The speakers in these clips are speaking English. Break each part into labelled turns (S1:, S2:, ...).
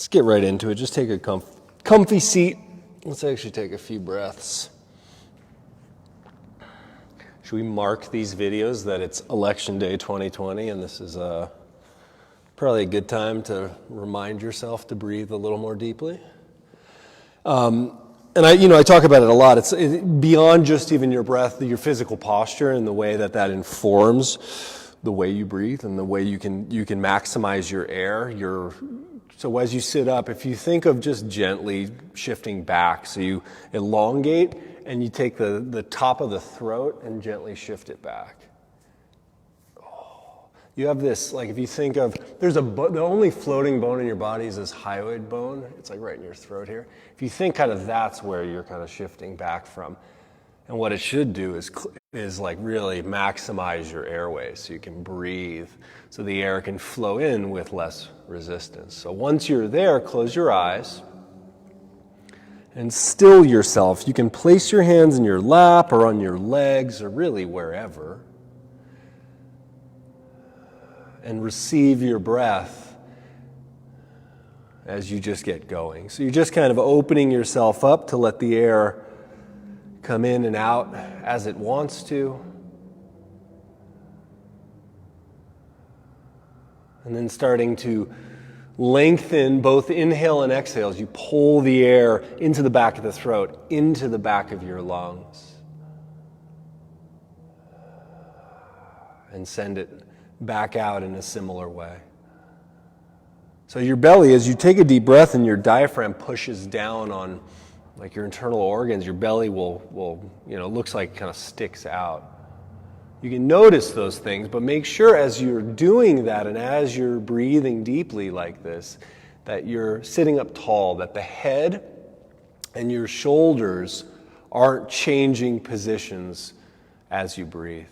S1: Let's get right into it. Just take a comfy seat. Let's actually take a few breaths. Should we mark these videos that it's Election Day 2020 and this is probably a good time to remind yourself to breathe a little more deeply? And I talk about it a lot. It's beyond just even your breath, your physical posture and the way that informs the way you breathe and the way you can maximize your air. So as you sit up, if you think of just gently shifting back, so you elongate and you take the top of the throat and gently shift it back. You have this, like if you think of, the only floating bone in your body is this hyoid bone. It's like right in your throat here. If you think kind of that's where you're kind of shifting back from. And what it should do is like really maximize your airways so you can breathe, so the air can flow in with less resistance. So once you're there, close your eyes and still yourself. You can place your hands in your lap or on your legs or really wherever. And receive your breath as you just get going. So you're just kind of opening yourself up to let the air come in and out as it wants to. And then starting to lengthen both inhale and exhale as you pull the air into the back of the throat, into the back of your lungs. And send it back out in a similar way. So your belly, as you take a deep breath and your diaphragm pushes down on like your internal organs, your belly will looks like it kind of sticks out. You can notice those things, but make sure as you're doing that and as you're breathing deeply like this, that you're sitting up tall, that the head and your shoulders aren't changing positions as you breathe.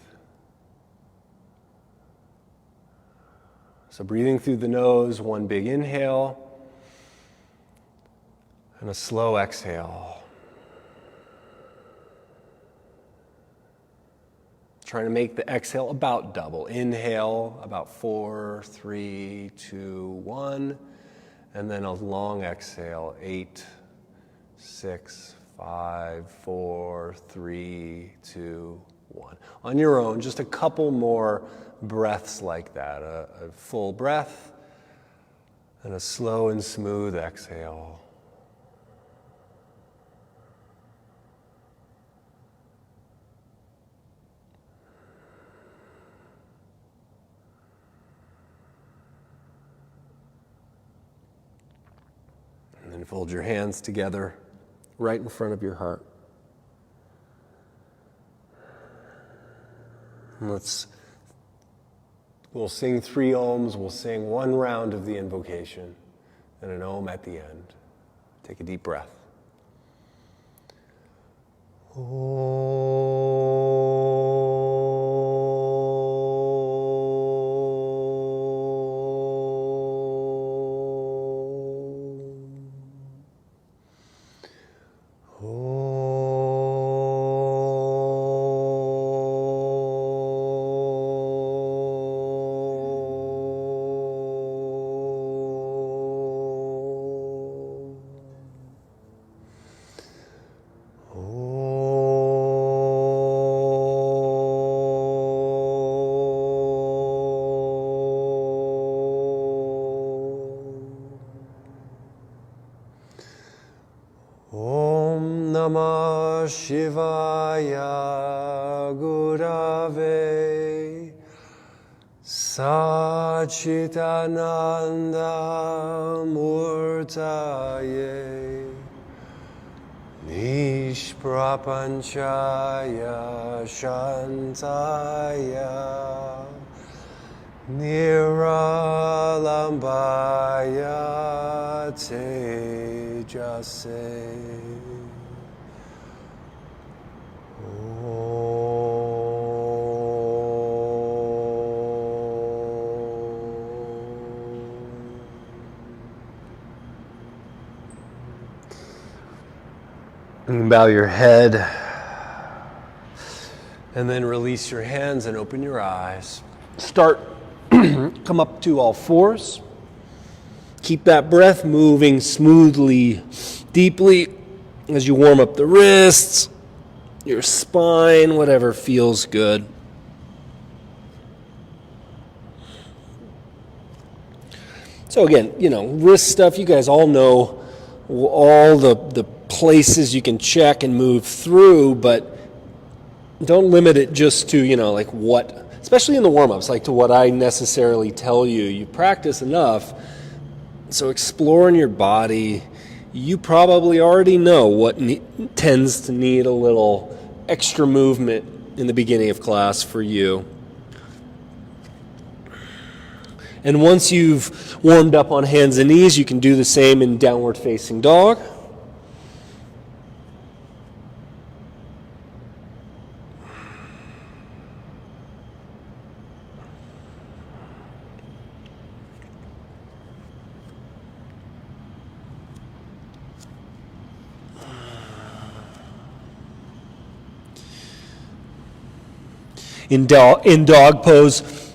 S1: So breathing through the nose, one big inhale and a slow exhale. Trying to make the exhale about double. Inhale, about 4, 3, 2, 1. And then a long exhale, 8, 6, 5, 4, 3, 2, 1. On your own, just a couple more breaths like that. A full breath and a slow and smooth exhale. And then fold your hands together right in front of your heart. And we'll sing 3 ohms, we'll sing 1 round of the invocation, and an ohm at the end. Take a deep breath. Om Namah Shivaya Gurave Sachitananda Murtaye Nishprapanchaya Shantaya Niralambaya Tejase. You can bow your head and then release your hands and open your eyes. Come up to all fours. keep that breath moving smoothly, deeply as you warm up the wrists, your spine, whatever feels good. So again, wrist stuff, you guys all know all the places you can check and move through, but don't limit it just to, like what, especially in the warm-ups, like to what I necessarily tell you. You practice enough, so exploring your body, you probably already know what tends to need a little extra movement in the beginning of class for you. And once you've warmed up on hands and knees, you can do the same in downward facing dog. In dog pose,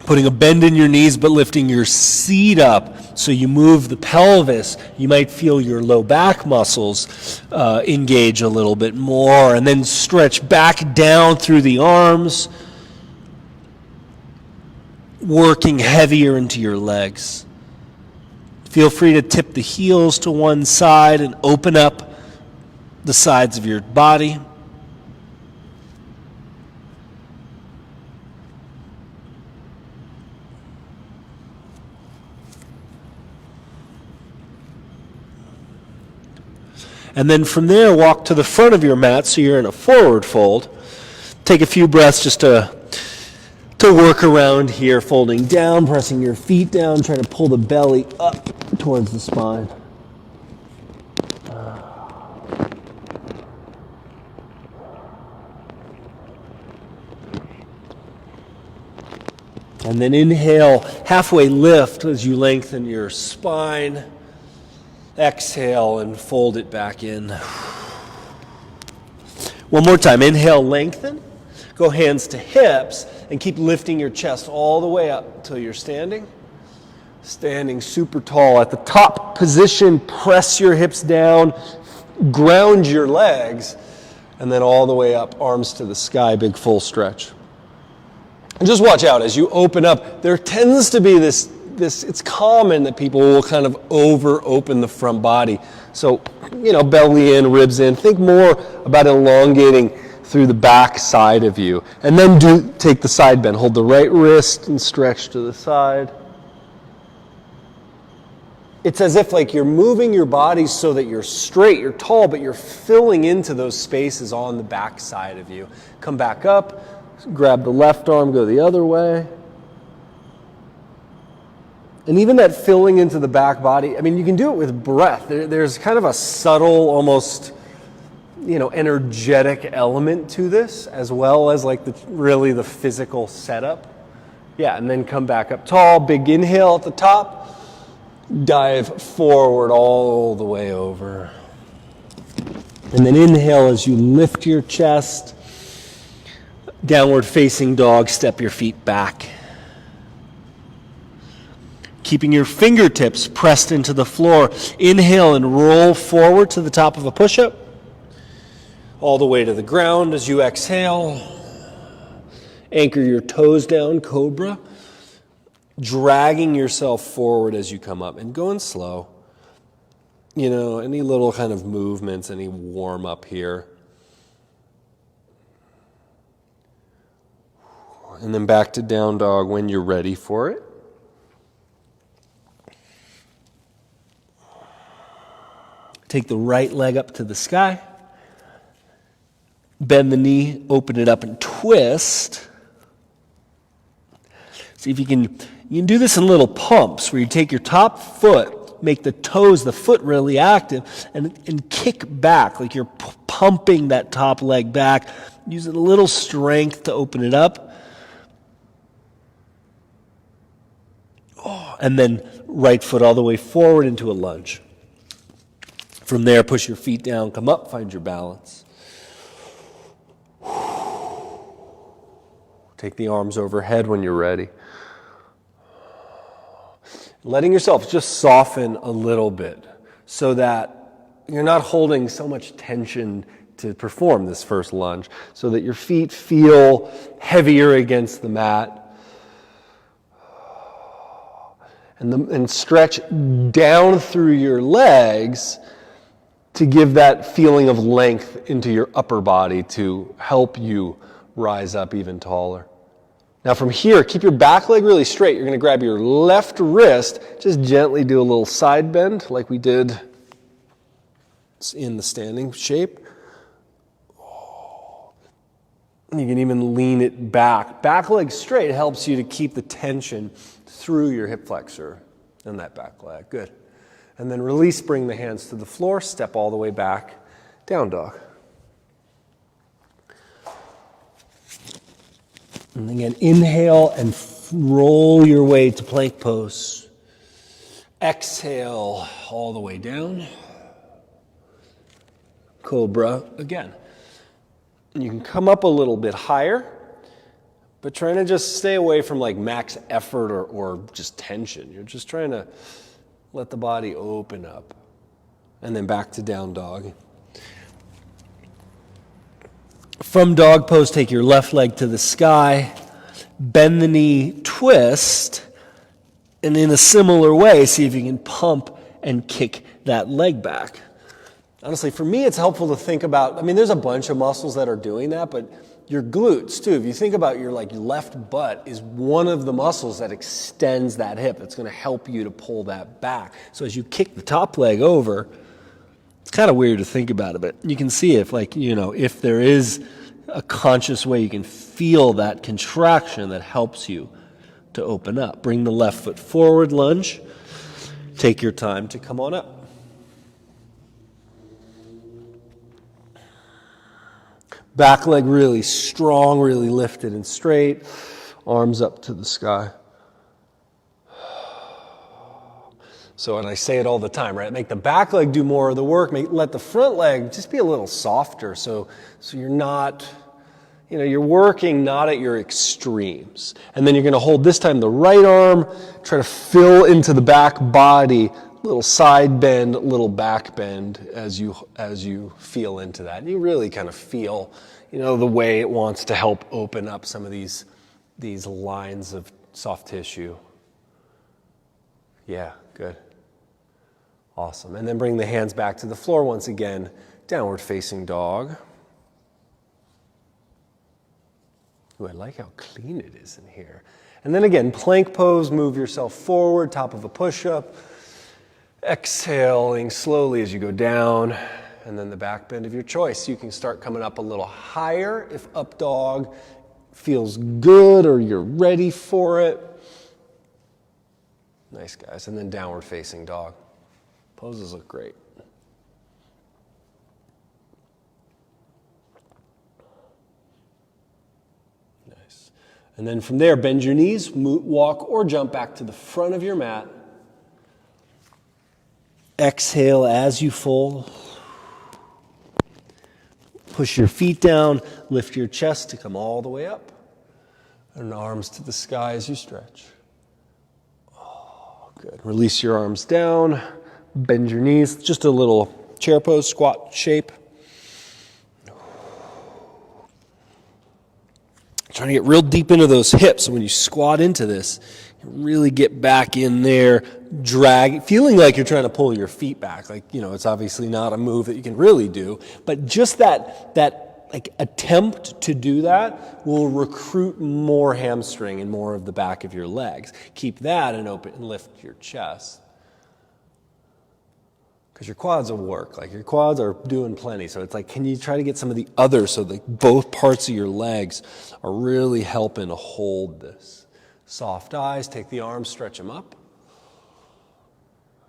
S1: putting a bend in your knees but lifting your seat up so you move the pelvis. You might feel your low back muscles engage a little bit more, and then stretch back down through the arms, working heavier into your legs. Feel free to tip the heels to one side and open up the sides of your body. And then from there, walk to the front of your mat so you're in a forward fold. Take a few breaths just to work around here, folding down, pressing your feet down, trying to pull the belly up towards the spine. And then inhale, halfway lift as you lengthen your spine. Exhale and fold it back in. One more time. Inhale, lengthen. Go hands to hips and keep lifting your chest all the way up until you're standing. Standing super tall. At the top position, press your hips down, ground your legs, and then all the way up, arms to the sky, big full stretch. And just watch out as you open up. There tends to be this, it's common that people will kind of open the front body. So, belly in, ribs in. Think more about elongating through the back side of you. And then take the side bend. Hold the right wrist and stretch to the side. It's as if you're moving your body so that you're straight, you're tall, but you're filling into those spaces on the back side of you. Come back up, grab the left arm, go the other way. And even that filling into the back body, you can do it with breath. There's kind of a subtle, almost, energetic element to this, as well as really the physical setup. Yeah, and then come back up tall, big inhale at the top, dive forward all the way over. And then inhale as you lift your chest, downward facing dog, step your feet back. Keeping your fingertips pressed into the floor. Inhale and roll forward to the top of a push-up. All the way to the ground as you exhale. Anchor your toes down, cobra. Dragging yourself forward as you come up and going slow. Any little kind of movements, any warm up here. And then back to down dog when you're ready for it. Take the right leg up to the sky. Bend the knee, open it up and twist. See if you can do this in little pumps where you take your top foot, make the toes, the foot really active, and kick back like you're pumping that top leg back. Using a little strength to open it up. And then right foot all the way forward into a lunge. From there, push your feet down, come up, find your balance. Take the arms overhead when you're ready. Letting yourself just soften a little bit so that you're not holding so much tension to perform this first lunge, so that your feet feel heavier against the mat. And stretch down through your legs to give that feeling of length into your upper body to help you rise up even taller. Now from here, keep your back leg really straight. You're going to grab your left wrist, just gently do a little side bend like we did in the standing shape. You can even lean it back. Back leg straight helps you to keep the tension through your hip flexor and that back leg. Good. And then release, bring the hands to the floor, step all the way back, down dog. And again, inhale and roll your way to plank pose. Exhale all the way down. Cobra again. And you can come up a little bit higher, but trying to just stay away from like max effort or just tension. You're just trying to let the body open up. And then back to down dog. From dog pose, take your left leg to the sky, bend the knee, twist, and in a similar way, see if you can pump and kick that leg back. Honestly, for me, it's helpful to think about, there's a bunch of muscles that are doing that, but your glutes, too. If you think about your left butt is one of the muscles that extends that hip. It's going to help you to pull that back. So as you kick the top leg over, it's kind of weird to think about it, but you can see if there is a conscious way you can feel that contraction that helps you to open up. Bring the left foot forward, lunge. Take your time to come on up. Back leg really strong, really lifted and straight. Arms up to the sky. So, and I say it all the time, right? Make the back leg do more of the work. Let the front leg just be a little softer. So you're not, you're working not at your extremes. And then you're going to hold this time the right arm, try to fill into the back body, little side bend, little back bend as you feel into that. And you really kind of feel, the way it wants to help open up some of these lines of soft tissue. Yeah, good. Awesome. And then bring the hands back to the floor once again, downward facing dog. Ooh, I like how clean it is in here. And then again, plank pose, move yourself forward, top of a push-up. Exhaling slowly as you go down, and then the back bend of your choice. You can start coming up a little higher if up dog feels good or you're ready for it. Nice, guys. And then downward facing dog. Poses look great. Nice. And then from there, bend your knees, walk or jump back to the front of your mat. Exhale as you fold. Push your feet down, lift your chest to come all the way up. And arms to the sky as you stretch. Oh, good. Release your arms down, bend your knees, just a little chair pose, squat shape. Trying to get real deep into those hips. So when you squat into this, you really get back in there, drag, feeling like you're trying to pull your feet back. It's obviously not a move that you can really do, but just that attempt to do that will recruit more hamstring and more of the back of your legs. Keep that and open and lift your chest. Because your quads will work. Your quads are doing plenty. So it's can you try to get some of the others so that both parts of your legs are really helping to hold this. Soft eyes, take the arms, stretch them up.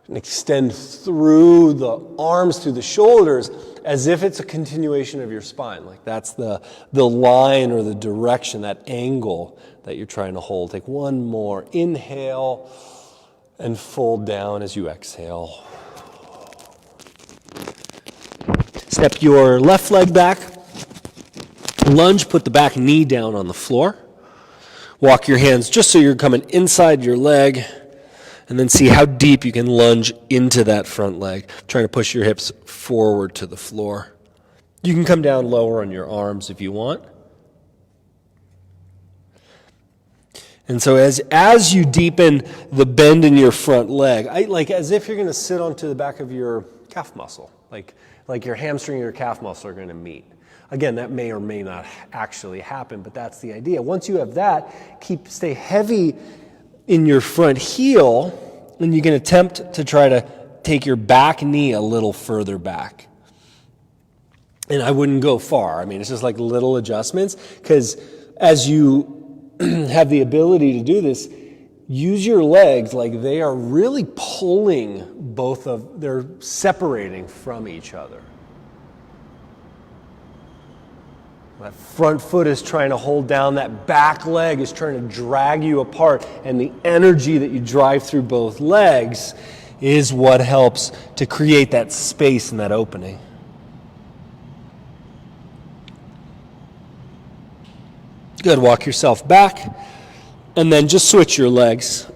S1: And extend through the arms, through the shoulders, as if it's a continuation of your spine. That's the line or the direction, that angle that you're trying to hold. Take one more. Inhale and fold down as you exhale. Step your left leg back. Lunge, put the back knee down on the floor. Walk your hands just so you're coming inside your leg. And then see how deep you can lunge into that front leg, trying to push your hips forward to the floor. You can come down lower on your arms if you want. And so as you deepen the bend in your front leg, like as if you're going to sit onto the back of your calf muscle, like your hamstring and your calf muscle are going to meet. Again, that may or may not actually happen, but that's the idea. Once you have that, stay heavy in your front heel, and you can attempt to try to take your back knee a little further back. And I wouldn't go far. I mean, it's just like little adjustments, because as you have the ability to do this, use your legs like they are really pulling they're separating from each other. That front foot is trying to hold down, that back leg is trying to drag you apart, and the energy that you drive through both legs is what helps to create that space and that opening. Good, walk yourself back, and then just switch your legs.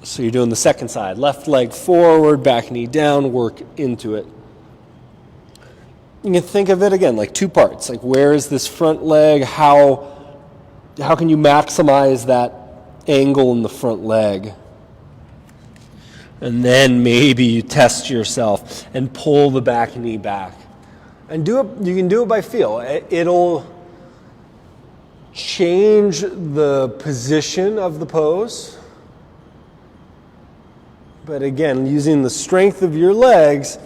S1: So you're doing the second side. Left leg forward, back knee down, work into it. You can think of it again like two parts. Like, where is this front leg? How can you maximize that angle in the front leg? And then maybe you test yourself and pull the back knee back. And do it. You can do it by feel. It'll change the position of the pose. But again, using the strength of your legs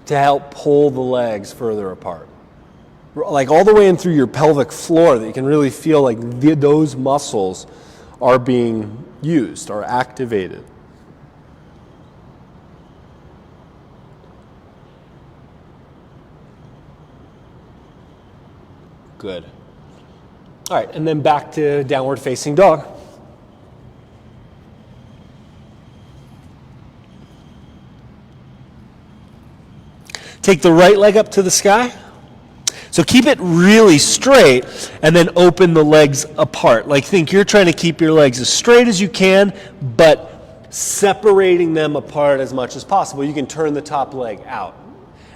S1: to help pull the legs further apart. Like all the way in through your pelvic floor, that you can really feel like those muscles are being used, are activated. Good. All right, and then back to downward facing dog. Take the right leg up to the sky. So keep it really straight and then open the legs apart. Like, think you're trying to keep your legs as straight as you can, but separating them apart as much as possible. You can turn the top leg out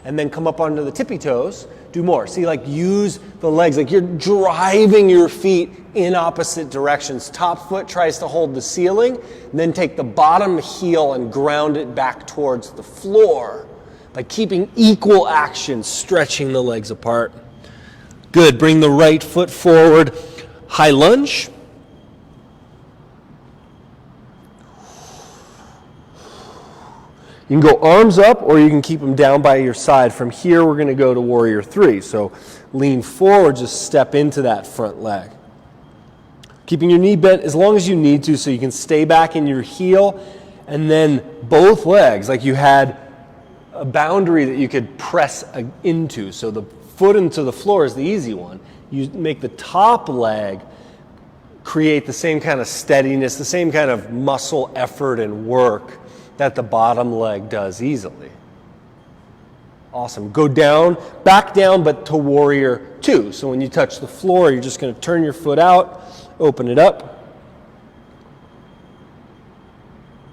S1: and then come up onto the tippy toes. Do more. See, like, use the legs, like you're driving your feet in opposite directions. Top foot tries to hold the ceiling, and then take the bottom heel and ground it back towards the floor by keeping equal action, stretching the legs apart. Good. Bring the right foot forward. High lunge. You can go arms up, or you can keep them down by your side. From here, we're going to go to Warrior 3. So lean forward, just step into that front leg. Keeping your knee bent as long as you need to so you can stay back in your heel. And then both legs, like you had a boundary that you could press into. So the foot into the floor is the easy one. You make the top leg create the same kind of steadiness, the same kind of muscle effort and work that the bottom leg does easily. Awesome. Go down, back down, but to Warrior 2. So when you touch the floor, you're just going to turn your foot out, open it up,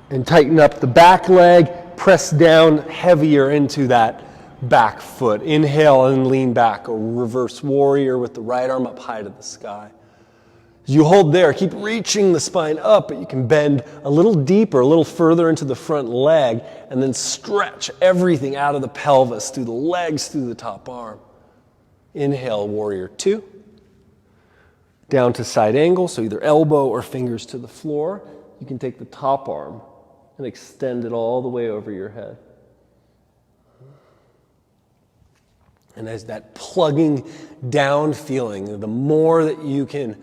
S1: and tighten up the back leg. Press down heavier into that back foot. Inhale and lean back. A reverse warrior with the right arm up high to the sky. As you hold there, keep reaching the spine up, but you can bend a little deeper, a little further into the front leg, and then stretch everything out of the pelvis, through the legs, through the top arm. Inhale, Warrior 2. Down to side angle, so either elbow or fingers to the floor. You can take the top arm and extend it all the way over your head. And as that plugging down feeling, the more that you can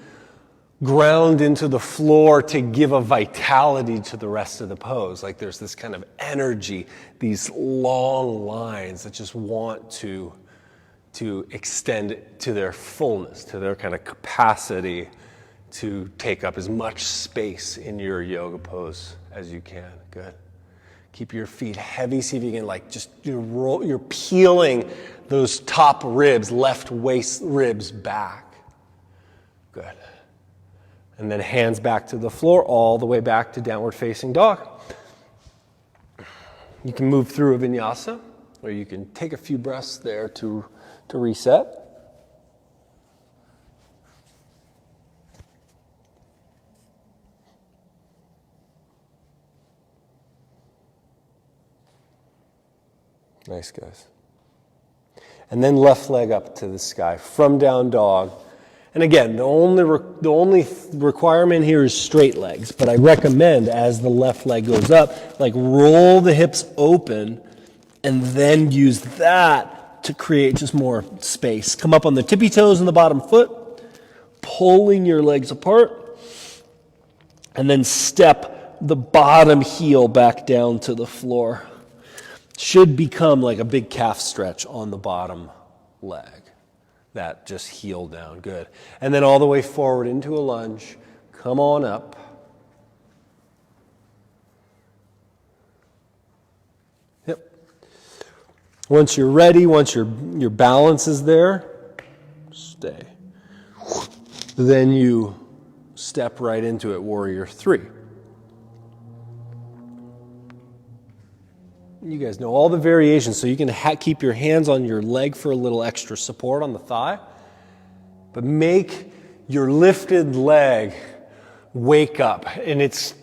S1: ground into the floor to give a vitality to the rest of the pose, like there's this kind of energy, these long lines that just want to extend it to their fullness, to their kind of capacity to take up as much space in your yoga pose as you can. Good. Keep your feet heavy. See if you can you're peeling those top ribs, left waist ribs back. Good. And then hands back to the floor, all the way back to downward facing dog. You can move through a vinyasa, or you can take a few breaths there to reset. Nice, guys. And then left leg up to the sky from down dog. And again, the only requirement here is straight legs, but I recommend as the left leg goes up, like roll the hips open and then use that to create just more space. Come up on the tippy toes in the bottom foot, pulling your legs apart, and then step the bottom heel back down to the floor. Should become like a big calf stretch on the bottom leg. That just heel down, good. And then all the way forward into a lunge. Come on up. Yep. Once you're ready, once your balance is there, stay. Then you step right into it, warrior three. You guys know all the variations, so you can keep your hands on your leg for a little extra support on the thigh. But make your lifted leg wake up. And it's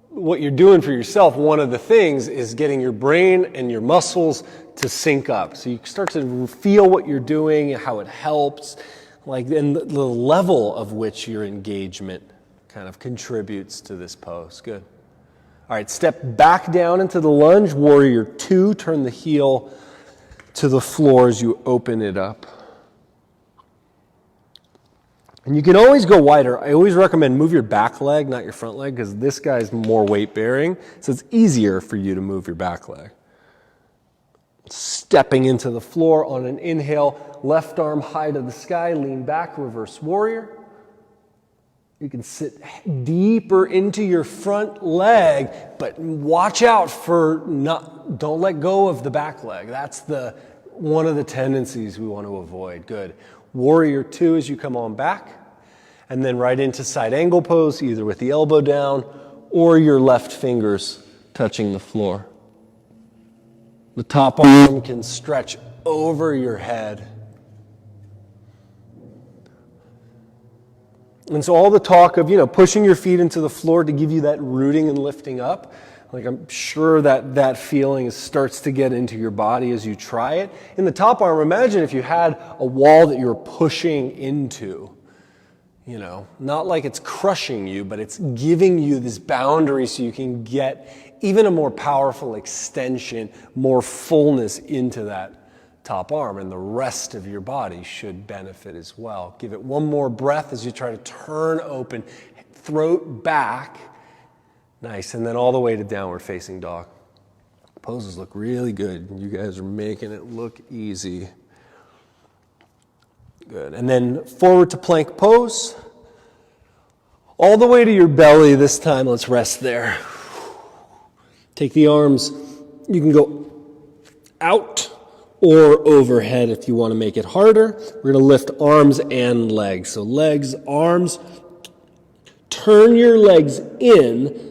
S1: what you're doing for yourself. One of the things is getting your brain and your muscles to sync up. So you start to feel what you're doing, how it helps, and the level of which your engagement kind of contributes to this pose. Good. All right, step back down into the lunge, warrior two. Turn the heel to the floor as you open it up. And you can always go wider. I always recommend move your back leg, not your front leg, because this guy's more weight bearing, so it's easier for you to move your back leg. Stepping into the floor on an inhale, left arm high to the sky, lean back, reverse warrior. You can sit deeper into your front leg, but watch out for don't let go of the back leg. That's one of the tendencies we want to avoid. Good. Warrior two as you come on back, and then right into side angle pose, either with the elbow down or your left fingers touching the floor. The top arm can stretch over your head. And so all the talk of, pushing your feet into the floor to give you that rooting and lifting up, I'm sure that feeling starts to get into your body as you try it. In the top arm, imagine if you had a wall that you're pushing into, not like it's crushing you, but it's giving you this boundary so you can get even a more powerful extension, more fullness into that top arm, and the rest of your body should benefit as well. Give it one more breath as you try to turn open, throat back. Nice, and then all the way to downward facing dog. Poses look really good. You guys are making it look easy. Good, and then forward to plank pose. All the way to your belly this time. Let's rest there. Take the arms. You can go out or overhead if you want to make it harder. We're going to lift arms and legs. So legs, arms. Turn your legs in.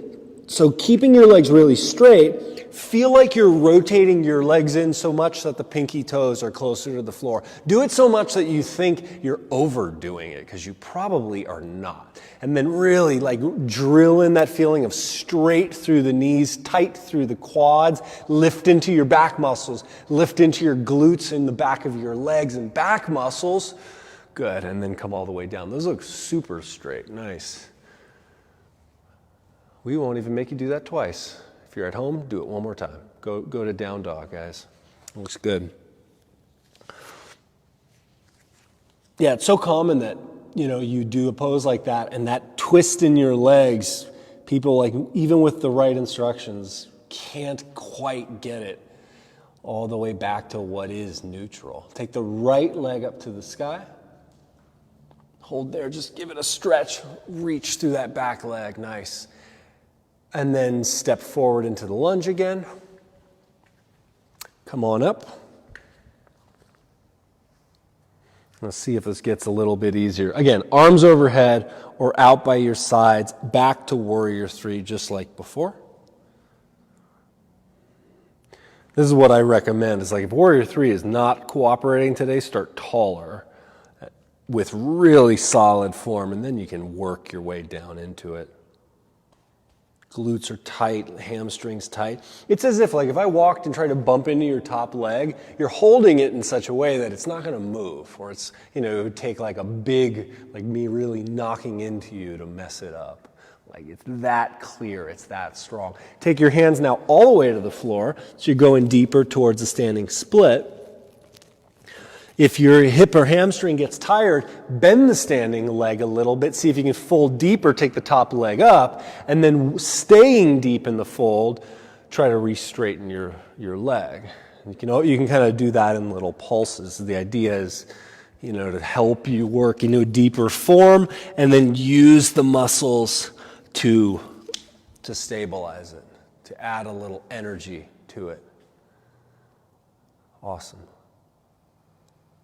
S1: So keeping your legs really straight, feel like you're rotating your legs in so much that the pinky toes are closer to the floor. Do it so much that you think you're overdoing it, because you probably are not. And then really drill in that feeling of straight through the knees, tight through the quads, lift into your back muscles, lift into your glutes in the back of your legs and back muscles. Good, and then come all the way down. Those look super straight, nice. We won't even make you do that twice. If you're at home, do it one more time. Go to down dog, guys. It looks good. Yeah, it's so common that, you do a pose like that, and that twist in your legs, people even with the right instructions, can't quite get it all the way back to what is neutral. Take the right leg up to the sky. Hold there, just give it a stretch. Reach through that back leg, nice. And then step forward into the lunge again. Come on up. Let's see if this gets a little bit easier. Again, arms overhead or out by your sides, back to warrior three, just like before. This is what I recommend. It's like if warrior three is not cooperating today, start taller with really solid form, and then you can work your way down into it. Glutes are tight, hamstrings tight. It's as if, like, if I walked and tried to bump into your top leg, you're holding it in such a way that it's not going to move, or it's, it would take like a big, like me really knocking into you to mess it up. Like, it's that clear, it's that strong. Take your hands now all the way to the floor, so you're going deeper towards a standing split. If your hip or hamstring gets tired, bend the standing leg a little bit. See if you can fold deeper, take the top leg up, and then staying deep in the fold, try to re-straighten your leg. You can kind of do that in little pulses. The idea is, to help you work into a deeper form, and then use the muscles to stabilize it, to add a little energy to it. Awesome.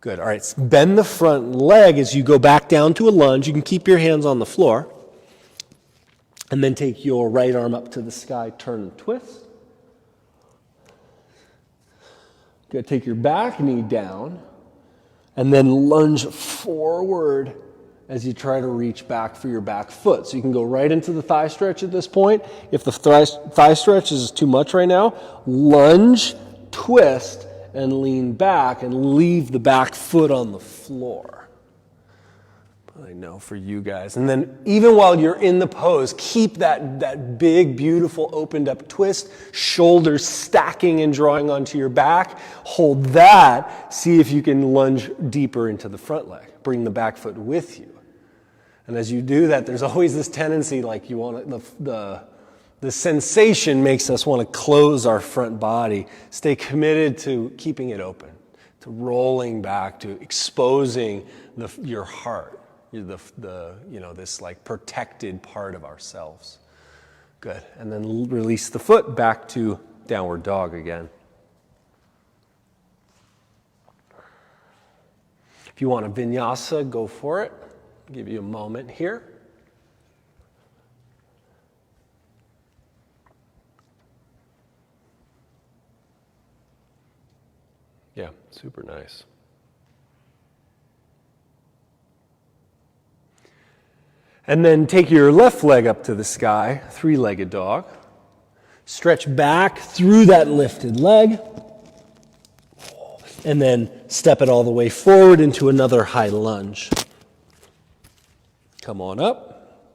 S1: Good. All right. Bend the front leg as you go back down to a lunge. You can keep your hands on the floor. And then take your right arm up to the sky, turn and twist. Good. Take your back knee down. And then lunge forward as you try to reach back for your back foot. So you can go right into the thigh stretch at this point. If the thigh stretch is too much right now, lunge, twist, and lean back and leave the back foot on the floor. I know for you guys. And then even while you're in the pose, keep that big, beautiful, opened up twist, shoulders stacking and drawing onto your back. Hold that. See if you can lunge deeper into the front leg. Bring the back foot with you. And as you do that, there's always this tendency, like you want the sensation makes us want to close our front body. Stay committed to keeping it open, to rolling back, to exposing your heart, this like protected part of ourselves. Good. And then release the foot back to downward dog again. If you want a vinyasa, go for it. I'll give you a moment here. Yeah, super nice. And then take your left leg up to the sky, three-legged dog. Stretch back through that lifted leg. And then step it all the way forward into another high lunge. Come on up.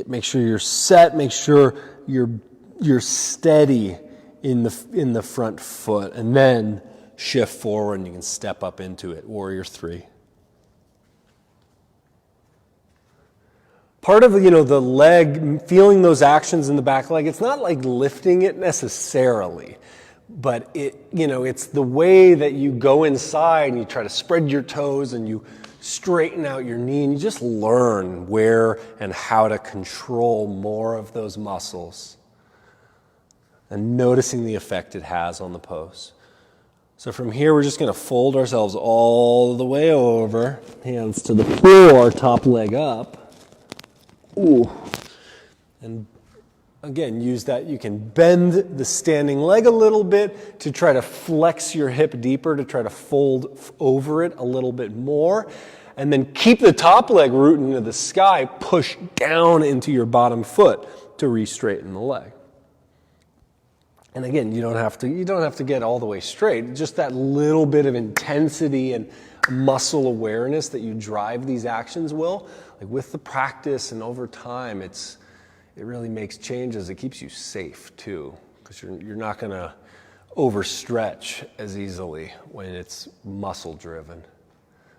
S1: Make sure you're set. Make sure you're steady in the front foot, and then shift forward and you can step up into it. Warrior three. Part of the leg, feeling those actions in the back leg, it's not like lifting it necessarily, but it's the way that you go inside and you try to spread your toes and you straighten out your knee, and you just learn where and how to control more of those muscles. And noticing the effect it has on the pose. So from here, we're just going to fold ourselves all the way over, hands to the floor, top leg up. Ooh. And again, use that. You can bend the standing leg a little bit to try to flex your hip deeper, to try to fold over it a little bit more. And then keep the top leg rooted into the sky, push down into your bottom foot to re-straighten the leg. And again, you don't have to get all the way straight. Just that little bit of intensity and muscle awareness that you drive these actions will. Like with the practice and over time, it really makes changes. It keeps you safe too, because you're not going to overstretch as easily when it's muscle driven.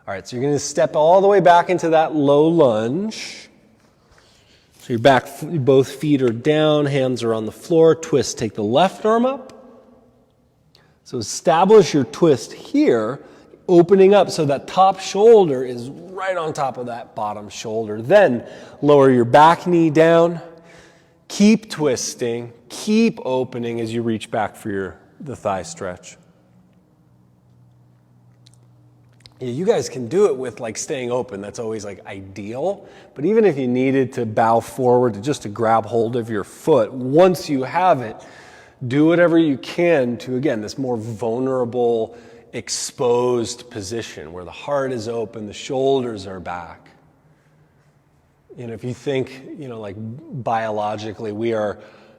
S1: All right, so you're going to step all the way back into that low lunge. So your back, both feet are down, hands are on the floor. Twist, take the left arm up. So establish your twist here, opening up so that top shoulder is right on top of that bottom shoulder. Then lower your back knee down. Keep twisting, keep opening as you reach back for the thigh stretch. Yeah, you guys can do it with like staying open. That's always like ideal. But even if you needed to bow forward just to grab hold of your foot, once you have it, do whatever you can to, again, this more vulnerable, exposed position where the heart is open, the shoulders are back. You know, if you think, you know, like biologically,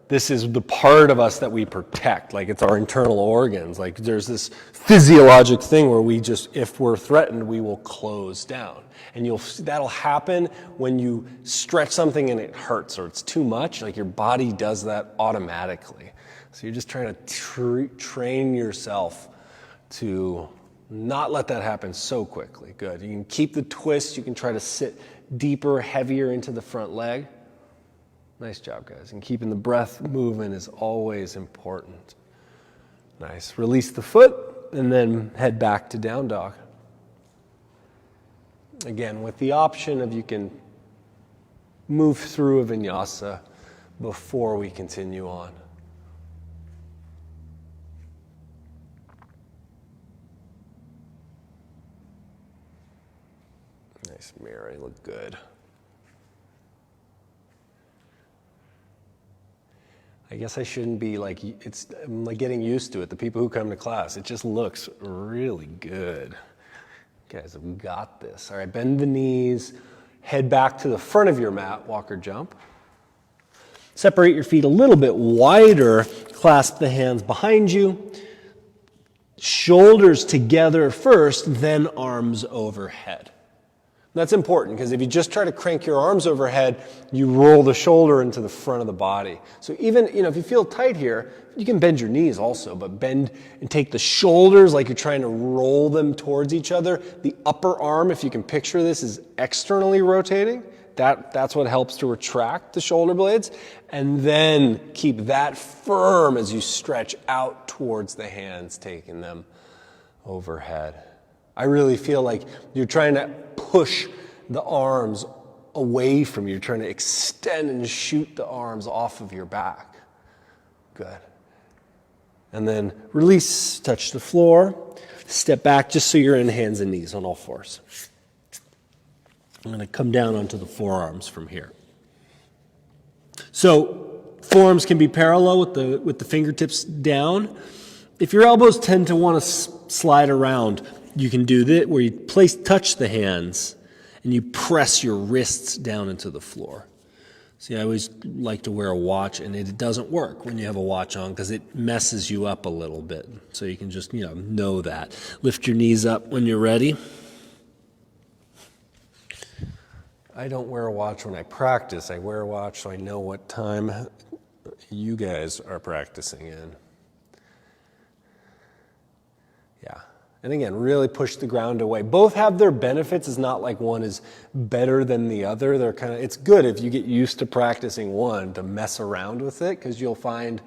S1: this is the part of us that we protect, like it's our internal organs. Like there's this physiologic thing where we just, if we're threatened, we will close down. And that'll happen when you stretch something and it hurts or it's too much. Like your body does that automatically. So you're just trying to train yourself to not let that happen so quickly. Good. You can keep the twist. You can try to sit deeper, heavier into the front leg. Nice job, guys. And keeping the breath moving is always important. Nice. Release the foot and then head back to down dog. Again, with the option of you can move through a vinyasa before we continue on. Nice, Mary. Look good. I guess I shouldn't be like, I'm like getting used to it. The people who come to class, it just looks really good. You guys have got this. All right, bend the knees, head back to the front of your mat, walk or jump. Separate your feet a little bit wider, clasp the hands behind you. Shoulders together first, then arms overhead. That's important because if you just try to crank your arms overhead, you roll the shoulder into the front of the body. So even, if you feel tight here, you can bend your knees also, but bend and take the shoulders like you're trying to roll them towards each other. The upper arm, if you can picture this, is externally rotating. That's what helps to retract the shoulder blades. And then keep that firm as you stretch out towards the hands, taking them overhead. I really feel like you're trying to push the arms away from you. You're trying to extend and shoot the arms off of your back. Good. And then release, touch the floor, step back just so you're in hands and knees on all fours. I'm going to come down onto the forearms from here. So forearms can be parallel with the fingertips down. If your elbows tend to want to slide around, you can do that where you touch the hands and you press your wrists down into the floor. See, I always like to wear a watch, and it doesn't work when you have a watch on because it messes you up a little bit. So you can just, know that. Lift your knees up when you're ready. I don't wear a watch when I practice. I wear a watch so I know what time you guys are practicing in. Yeah. And again, really push the ground away. Both have their benefits. It's not like one is better than the other. It's good if you get used to practicing one to mess around with it, because you'll find,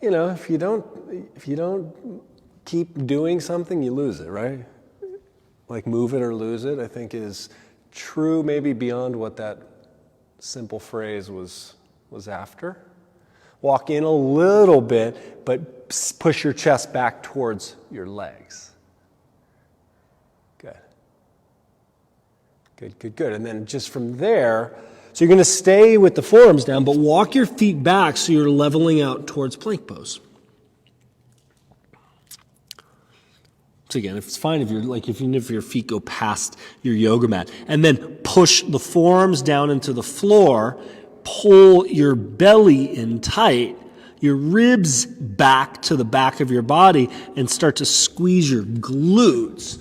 S1: if you don't keep doing something, you lose it, right? Like move it or lose it, I think is true maybe beyond what that simple phrase was after. Walk in a little bit, but push your chest back towards your legs. Good. And then just from there, so you're going to stay with the forearms down, but walk your feet back so you're leveling out towards plank pose. So again, if it's fine if your feet go past your yoga mat, and then push the forearms down into the floor, pull your belly in tight, your ribs back to the back of your body, and start to squeeze your glutes.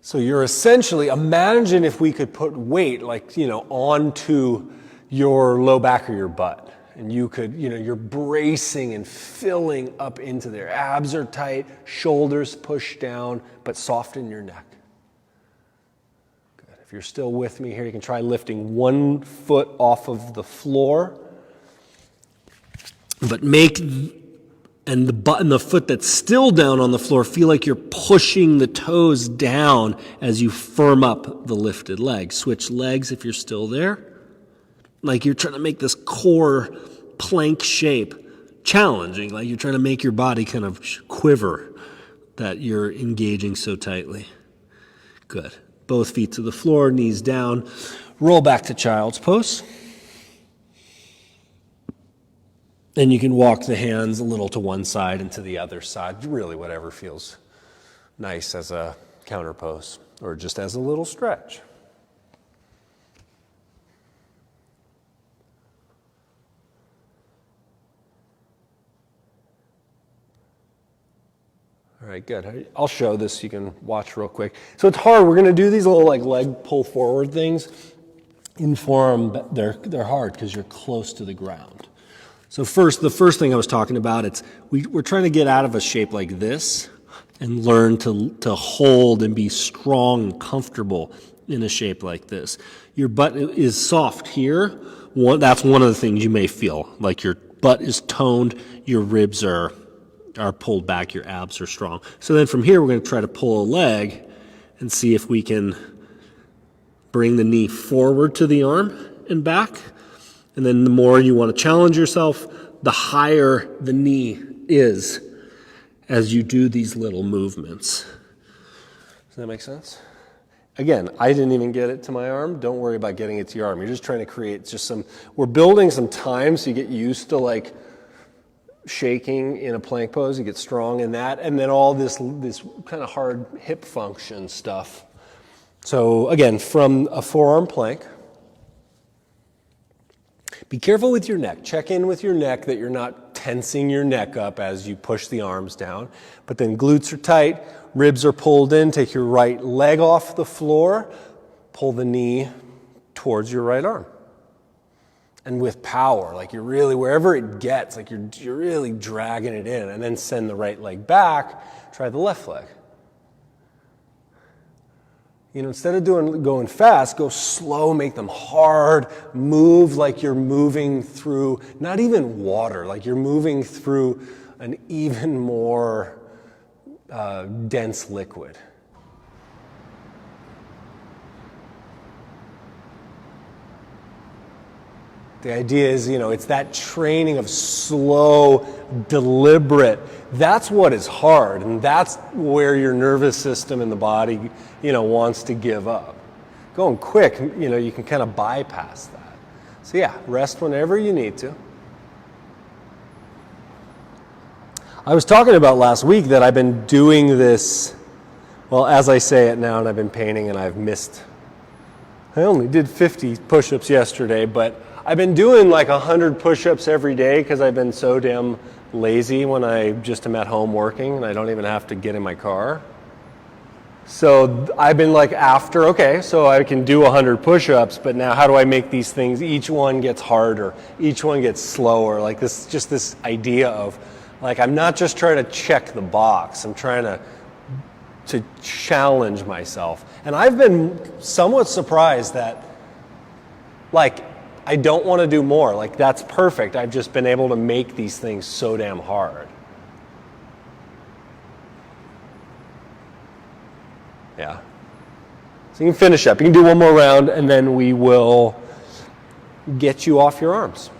S1: So you're essentially, imagine if we could put weight onto your low back or your butt. And you could, you're bracing and filling up into there. Abs are tight, shoulders push down, but soften your neck. Good. If you're still with me here, you can try lifting one foot off of the floor. But the foot that's still down on the floor, feel like you're pushing the toes down as you firm up the lifted leg. Switch legs if you're still there. Like you're trying to make this core plank shape challenging. Like you're trying to make your body kind of quiver that you're engaging so tightly. Good. Both feet to the floor, knees down. Roll back to child's pose. And you can walk the hands a little to one side and to the other side, really whatever feels nice as a counter pose or just as a little stretch. All right, good. I'll show this. You can watch real quick. So it's hard. We're going to do these little like leg pull forward things in form. They're hard because you're close to the ground. So the first thing I was talking about, we're trying to get out of a shape like this and learn to hold and be strong and comfortable in a shape like this. Your butt is soft here. That's one of the things you may feel, like your butt is toned, your ribs are pulled back, your abs are strong. So then from here, we're going to try to pull a leg and see if we can bring the knee forward to the arm and back. And then the more you want to challenge yourself, the higher the knee is as you do these little movements. Does that make sense? Again, I didn't even get it to my arm. Don't worry about getting it to your arm. You're just trying to create we're building some time so you get used to like shaking in a plank pose, you get strong in that, and then all this kind of hard hip function stuff. So again, from a forearm plank, be careful with your neck. Check in with your neck that you're not tensing your neck up as you push the arms down. But then glutes are tight, ribs are pulled in. Take your right leg off the floor, pull the knee towards your right arm. And with power, like you're really, wherever it gets, like you're really dragging it in. And then send the right leg back, try the left leg. Instead of going fast, go slow, make them hard, move like you're moving through, not even water, like you're moving through an even more dense liquid. The idea is, it's that training of slow, deliberate. That's what is hard, and that's where your nervous system and the body, wants to give up. Going quick, you can kind of bypass that. So yeah, rest whenever you need to. I was talking about last week that I've been doing this, well, as I say it now, and I've been painting and I've missed. I only did 50 push-ups yesterday, but I've been doing like 100 push-ups every day because I've been so damn lazy when I just am at home working and I don't even have to get in my car. So I've been like so I can do 100 push-ups, but now how do I make these things, each one gets harder, each one gets slower, like this idea of like I'm not just trying to check the box, I'm trying to challenge myself. And I've been somewhat surprised that like I don't want to do more. Like, that's perfect. I've just been able to make these things so damn hard. Yeah. So you can finish up. You can do one more round, and then we will get you off your arms.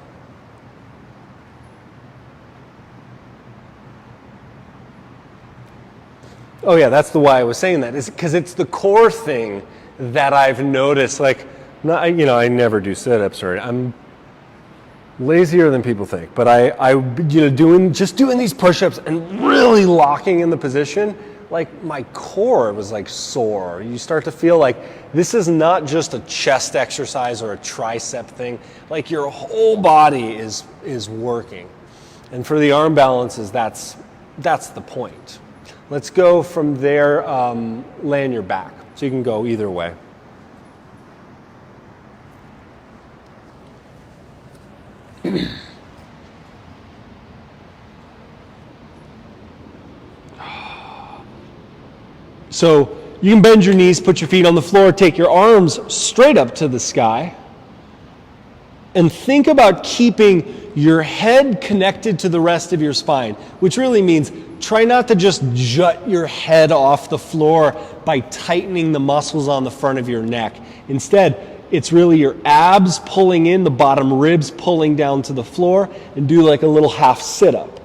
S1: Oh, yeah, that's why I was saying that. Is because it's the core thing that I've noticed. Like, I never do sit-ups, or I'm lazier than people think. But I doing these push-ups and really locking in the position, like my core was like sore. You start to feel like this is not just a chest exercise or a tricep thing. Like your whole body is working. And for the arm balances, that's the point. Let's go from there, lay on your back. So you can go either way. So you can bend your knees, put your feet on the floor, take your arms straight up to the sky, and think about keeping your head connected to the rest of your spine, which really means try not to just jut your head off the floor by tightening the muscles on the front of your neck. Instead, it's really your abs pulling in, the bottom ribs pulling down to the floor, and do like a little half sit-up.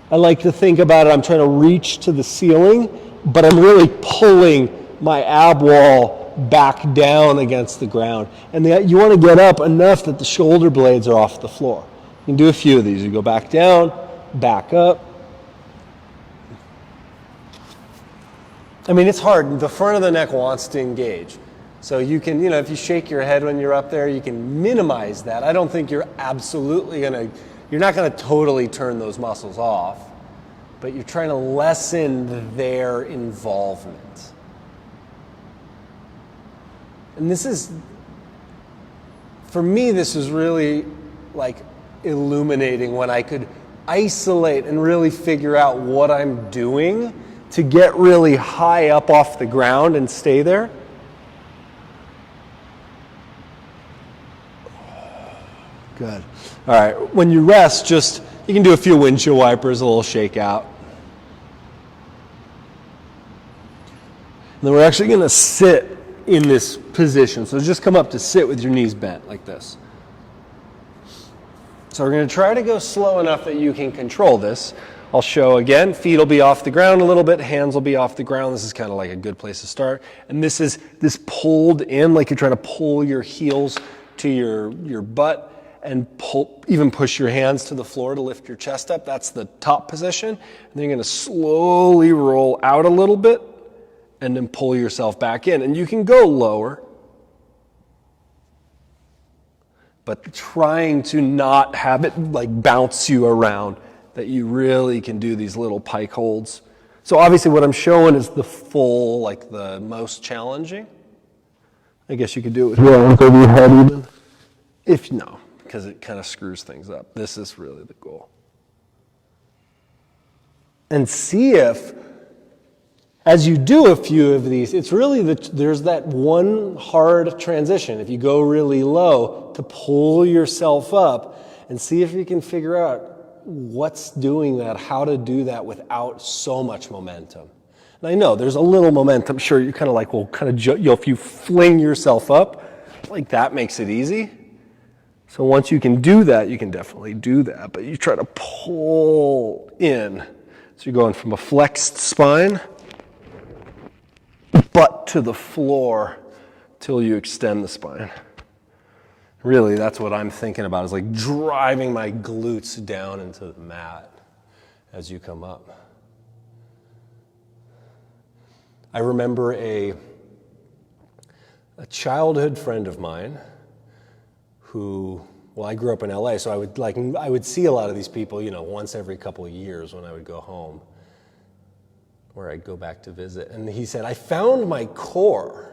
S1: I like to think about it, I'm trying to reach to the ceiling, but I'm really pulling my ab wall back down against the ground. And you want to get up enough that the shoulder blades are off the floor. You can do a few of these. You go back down, back up. I mean, it's hard. The front of the neck wants to engage. So you can, if you shake your head when you're up there, you can minimize that. I don't think you're not going to totally turn those muscles off, but you're trying to lessen their involvement. And for me, this is really like illuminating when I could isolate and really figure out what I'm doing to get really high up off the ground and stay there. Good. All right, when you rest, you can do a few windshield wipers, a little shakeout. And then we're actually going to sit in this position. So just come up to sit with your knees bent like this. So we're going to try to go slow enough that you can control this. I'll show again. Feet will be off the ground a little bit. Hands will be off the ground. This is kind of like a good place to start. And this is pulled in, like you're trying to pull your heels to your butt and even push your hands to the floor to lift your chest up. That's the top position. And then you're going to slowly roll out a little bit and then pull yourself back in. And you can go lower, but trying to not have it like bounce you around, that you really can do these little pike holds. So obviously what I'm showing is the full, like the most challenging. I guess you could do it with your arms over your head even. Because it kind of screws things up. This is really the goal. And see if, as you do a few of these, it's really there's that one hard transition. If you go really low, to pull yourself up and see if you can figure out what's doing that, how to do that without so much momentum. And I know there's a little momentum. Sure, you're kind of like, if you fling yourself up, like that makes it easy. So once you can do that, you can definitely do that. But you try to pull in. So you're going from a flexed spine, butt to the floor, till you extend the spine. Really, that's what I'm thinking about, is like driving my glutes down into the mat as you come up. I remember a childhood friend of mine I grew up in LA, so I would see a lot of these people, once every couple of years when I would go home, where I'd go back to visit. And he said, I found my core.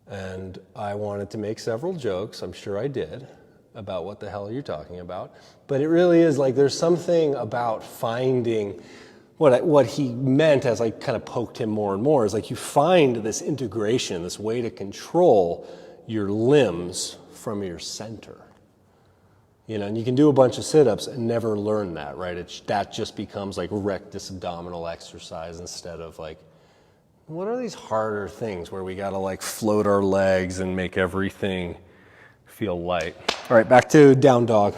S1: And I wanted to make several jokes, I'm sure I did, about what the hell you're talking about. But it really is like there's something about finding what he meant, as I kind of poked him more and more, is like you find this integration, this way to control your limbs from your center. And you can do a bunch of sit-ups and never learn that, right? That just becomes like rectus abdominal exercise instead of like, what are these harder things where we gotta like float our legs and make everything feel light? All right, back to down dog.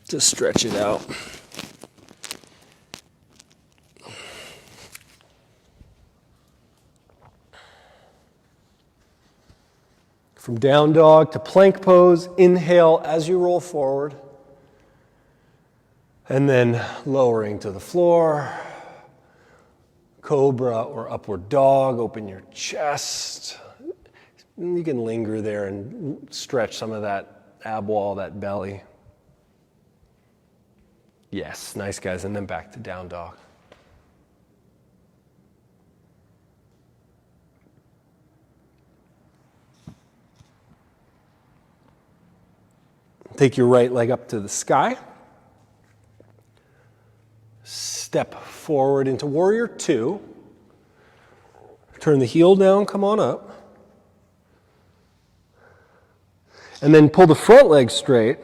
S1: Just stretch it out. From down dog to plank pose, inhale as you roll forward, and then lowering to the floor. Cobra or upward dog, open your chest. You can linger there and stretch some of that ab wall, that belly. Yes, nice guys, and then back to down dog. Take your right leg up to the sky. Step forward into warrior two. Turn the heel down, come on up. And then pull the front leg straight.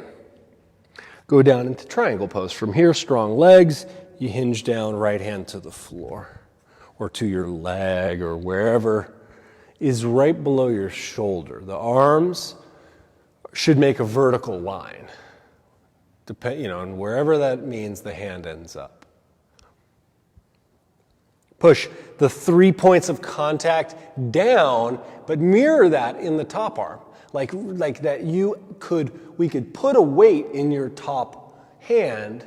S1: Go down into triangle pose. From here, strong legs. You hinge down, right hand to the floor. Or to your leg, or wherever is right below your shoulder. The arms should make a vertical line. And wherever that means the hand ends up. Push the 3 points of contact down, but mirror that in the top arm. Like that we could put a weight in your top hand,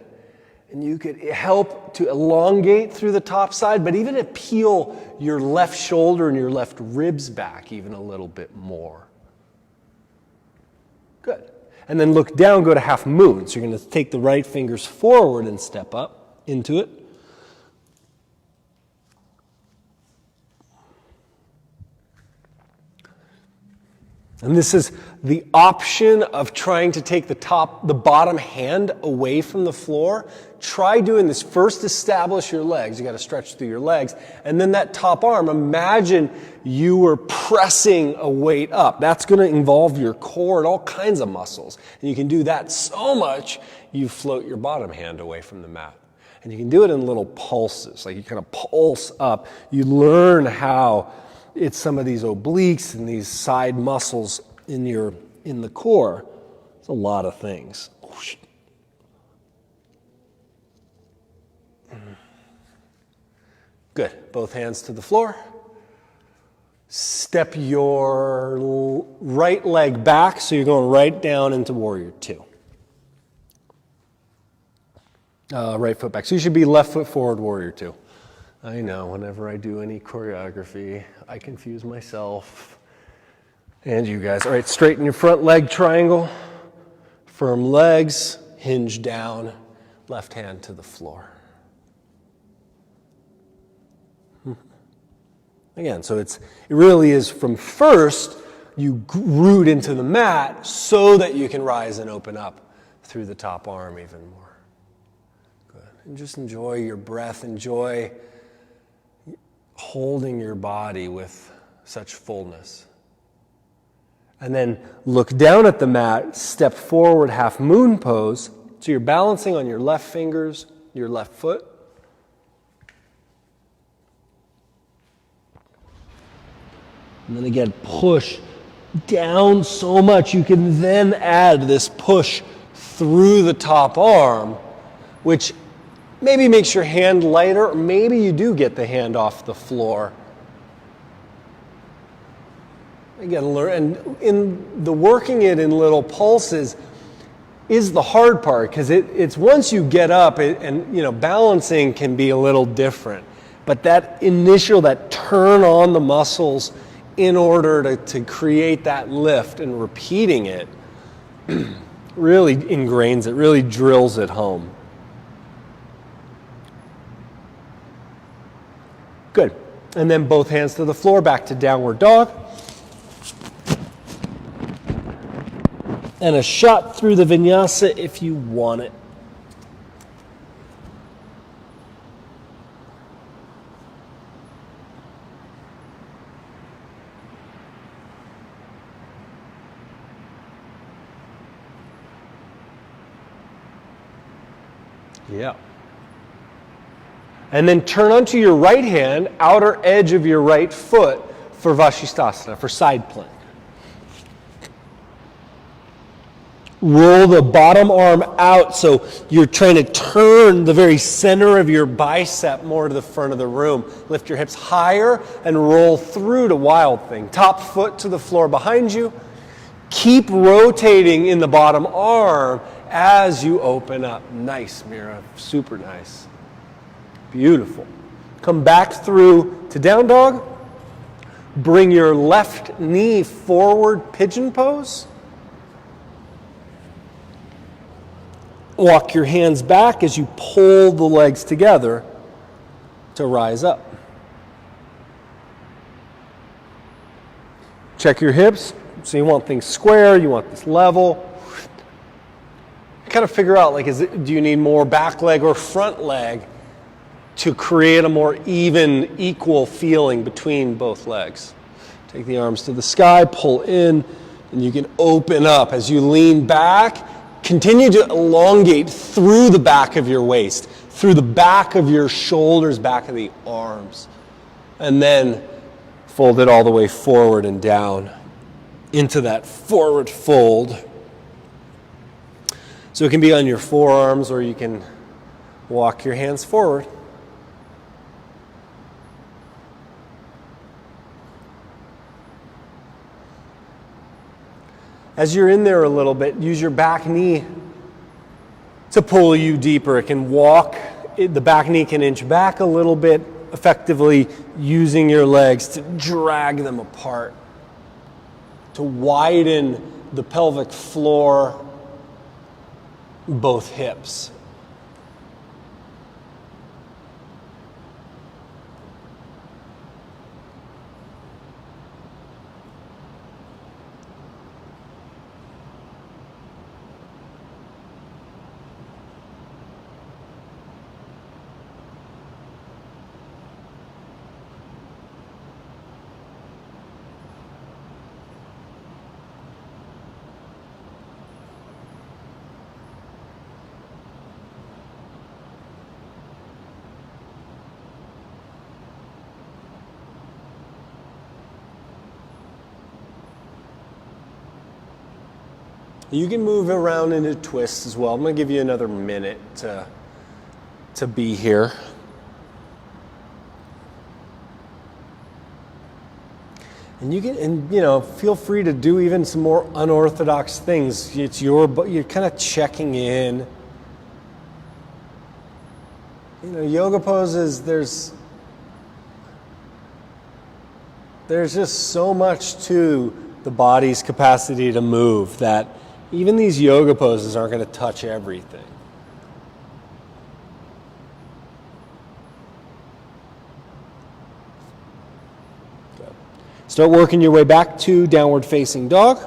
S1: and you could help to elongate through the top side, but even to peel your left shoulder and your left ribs back even a little bit more. Good. And then look down, go to half moon. So you're going to take the right fingers forward and step up into it. And this is the option of trying to take the bottom hand away from the floor. Try doing this. First, establish your legs. You got to stretch through your legs. And then that top arm, imagine you were pressing a weight up. That's going to involve your core and all kinds of muscles. And you can do that so much, you float your bottom hand away from the mat. And you can do it in little pulses. Like you kind of pulse up. You learn how it's some of these obliques and these side muscles in the core. It's a lot of things. Good. Both hands to the floor. Step your right leg back, so you're going right down into Warrior Two. Right foot back. So you should be left foot forward, Warrior Two. I know, whenever I do any choreography, I confuse myself and you guys. All right, straighten your front leg triangle. Firm legs, hinge down, left hand to the floor. Again, so it really is from first, you root into the mat so that you can rise and open up through the top arm even more. Good. And just enjoy your breath. Enjoy holding your body with such fullness. And then look down at the mat, step forward, half moon pose. So you're balancing on your left fingers, your left foot. And then again, push down so much. You can then add this push through the top arm, which maybe makes your hand lighter, or maybe you do get the hand off the floor. Again, learn, and in the working it in little pulses is the hard part, because it's once you get up, and balancing can be a little different. But that initial, that turn on the muscles in order to create that lift, and repeating it really ingrains it, really drills it home. Good. And then both hands to the floor, back to downward dog. And a shot through the vinyasa if you want it. Yeah. And then turn onto your right hand, outer edge of your right foot for Vashisthasana, for side plank. Roll the bottom arm out, so you're trying to turn the very center of your bicep more to the front of the room. Lift your hips higher and roll through to Wild Thing. Top foot to the floor behind you. Keep rotating in the bottom arm as you open up. Nice, Mira. Super nice. Beautiful. Come back through to down dog. Bring your left knee forward, pigeon pose. Walk your hands back as you pull the legs together to rise up. Check your hips. So you want things square, you want this level. Kind of figure out, do you need more back leg or front leg to create a more even, equal feeling between both legs. Take the arms to the sky, pull in, and you can open up. As you lean back, continue to elongate through the back of your waist, through the back of your shoulders, back of the arms. And then fold it all the way forward and down into that forward fold. So it can be on your forearms, or you can walk your hands forward. As you're in there a little bit, use your back knee to pull you deeper. It can walk, the back knee can inch back a little bit, effectively using your legs to drag them apart, to widen the pelvic floor, both hips. You can move around into twists as well. I'm going to give you another minute to be here. And you can, feel free to do even some more unorthodox things. You're kind of checking in. Yoga poses, there's just so much to the body's capacity to move that even these yoga poses aren't going to touch everything. Good. Start working your way back to downward facing dog.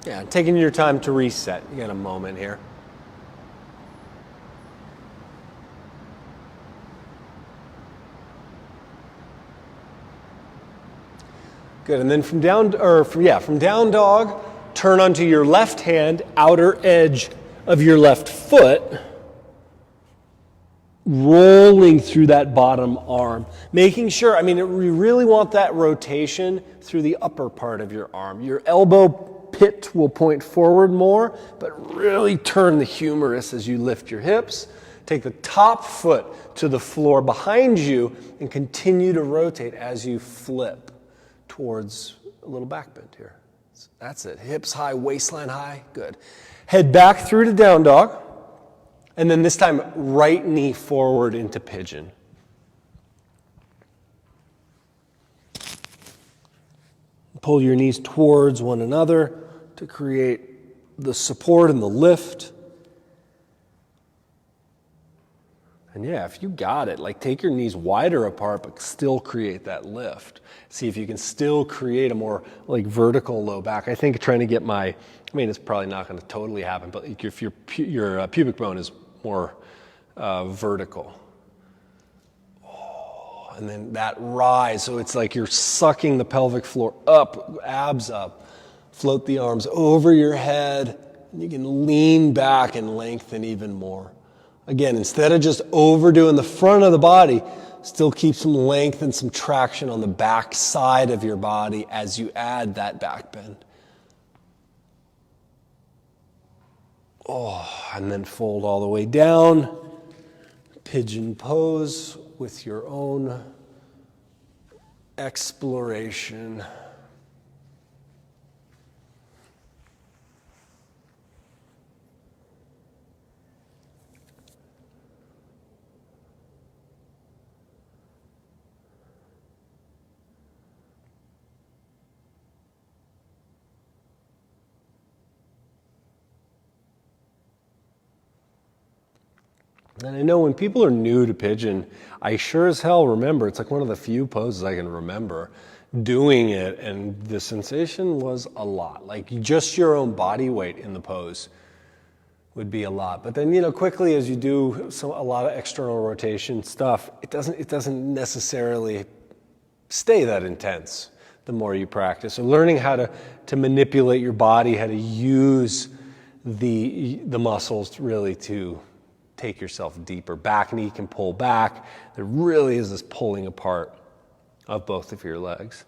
S1: Yeah, taking your time to reset. You got a moment here. Good, and then from down dog, turn onto your left hand, outer edge of your left foot, rolling through that bottom arm. Making sure, we really want that rotation through the upper part of your arm. Your elbow pit will point forward more, but really turn the humerus as you lift your hips. Take the top foot to the floor behind you and continue to rotate as you flip towards a little back bend here. That's it. Hips high, waistline high. Good. Head back through to down dog. And then this time, right knee forward into pigeon. Pull your knees towards one another to create the support and the lift. And yeah, if you got it, take your knees wider apart, but still create that lift. See if you can still create a more vertical low back. I think trying to get it's probably not going to totally happen, but if your pubic bone is more vertical. Oh, and then that rise, so it's like you're sucking the pelvic floor up, abs up. Float the arms over your head, and you can lean back and lengthen even more. Again, instead of just overdoing the front of the body, still keep some length and some traction on the back side of your body as you add that back bend. Oh, and then fold all the way down. Pigeon pose with your own exploration. And I know when people are new to pigeon, I sure as hell remember, it's one of the few poses I can remember doing it, and the sensation was a lot. Just your own body weight in the pose would be a lot. But then, quickly as you do a lot of external rotation stuff, it doesn't necessarily stay that intense the more you practice. So learning how to manipulate your body, how to use the muscles really to take yourself deeper. Back knee can pull back. There really is this pulling apart of both of your legs.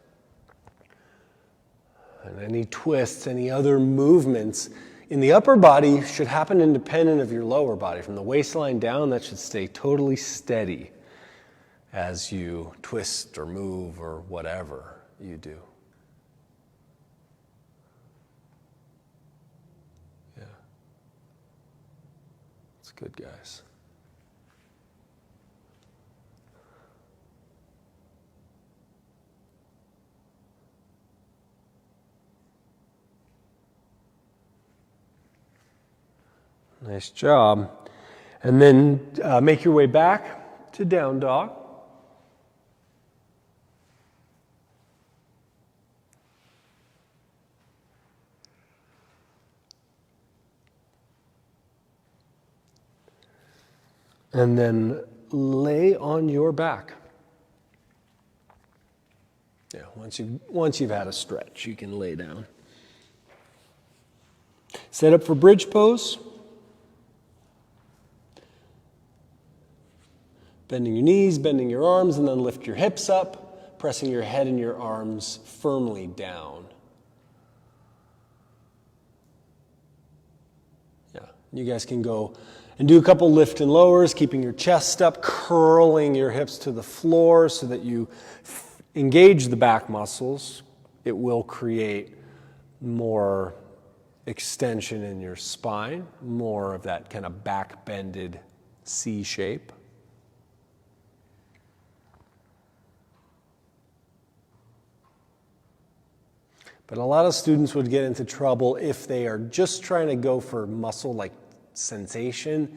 S1: And any twists, any other movements in the upper body should happen independent of your lower body. From the waistline down, that should stay totally steady as you twist or move or whatever you do. Yeah. It's good, guys. Nice job. And then make your way back to down dog. And then lay on your back. Yeah, once you've had a stretch, you can lay down. Set up for bridge pose. Bending your knees, bending your arms, and then lift your hips up, pressing your head and your arms firmly down. Yeah, you guys can go and do a couple lift and lowers, keeping your chest up, curling your hips to the floor so that you engage the back muscles. It will create more extension in your spine, more of that kind of back-bended C shape. But a lot of students would get into trouble if they are just trying to go for muscle like sensation.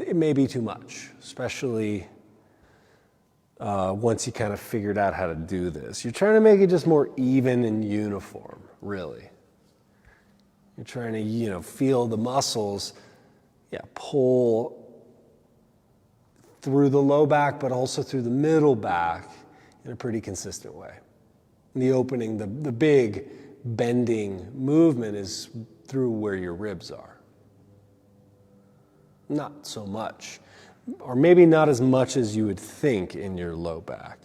S1: It may be too much, especially once you kind of figured out how to do this. You're trying to make it just more even and uniform, really. You're trying to, feel the muscles, pull through the low back, but also through the middle back in a pretty consistent way. The opening, the big bending movement is through where your ribs are. Not so much, or maybe not as much as you would think in your low back.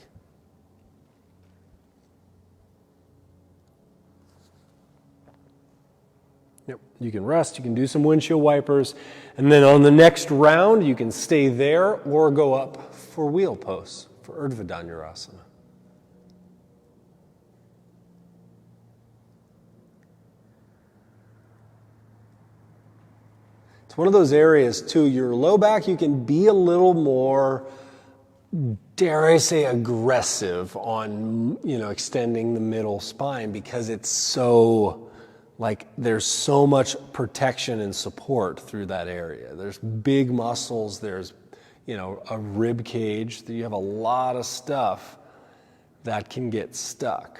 S1: Yep. You can rest, you can do some windshield wipers, and then on the next round, you can stay there or go up for wheel pose, for Urdhva Dhanurasana. One of those areas, too, your low back, you can be a little more, dare I say, aggressive on, extending the middle spine because it's so, there's so much protection and support through that area. There's big muscles, there's, a rib cage. You have a lot of stuff that can get stuck.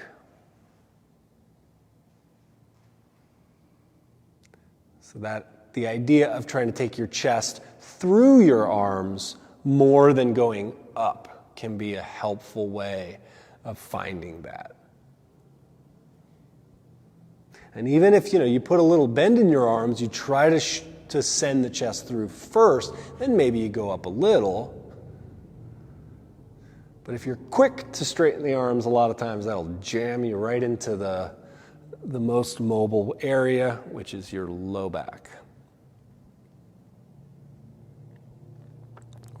S1: So the idea of trying to take your chest through your arms more than going up can be a helpful way of finding that. And even if you put a little bend in your arms, you try to send the chest through first, then maybe you go up a little. But if you're quick to straighten the arms, a lot of times that'll jam you right into the most mobile area, which is your low back.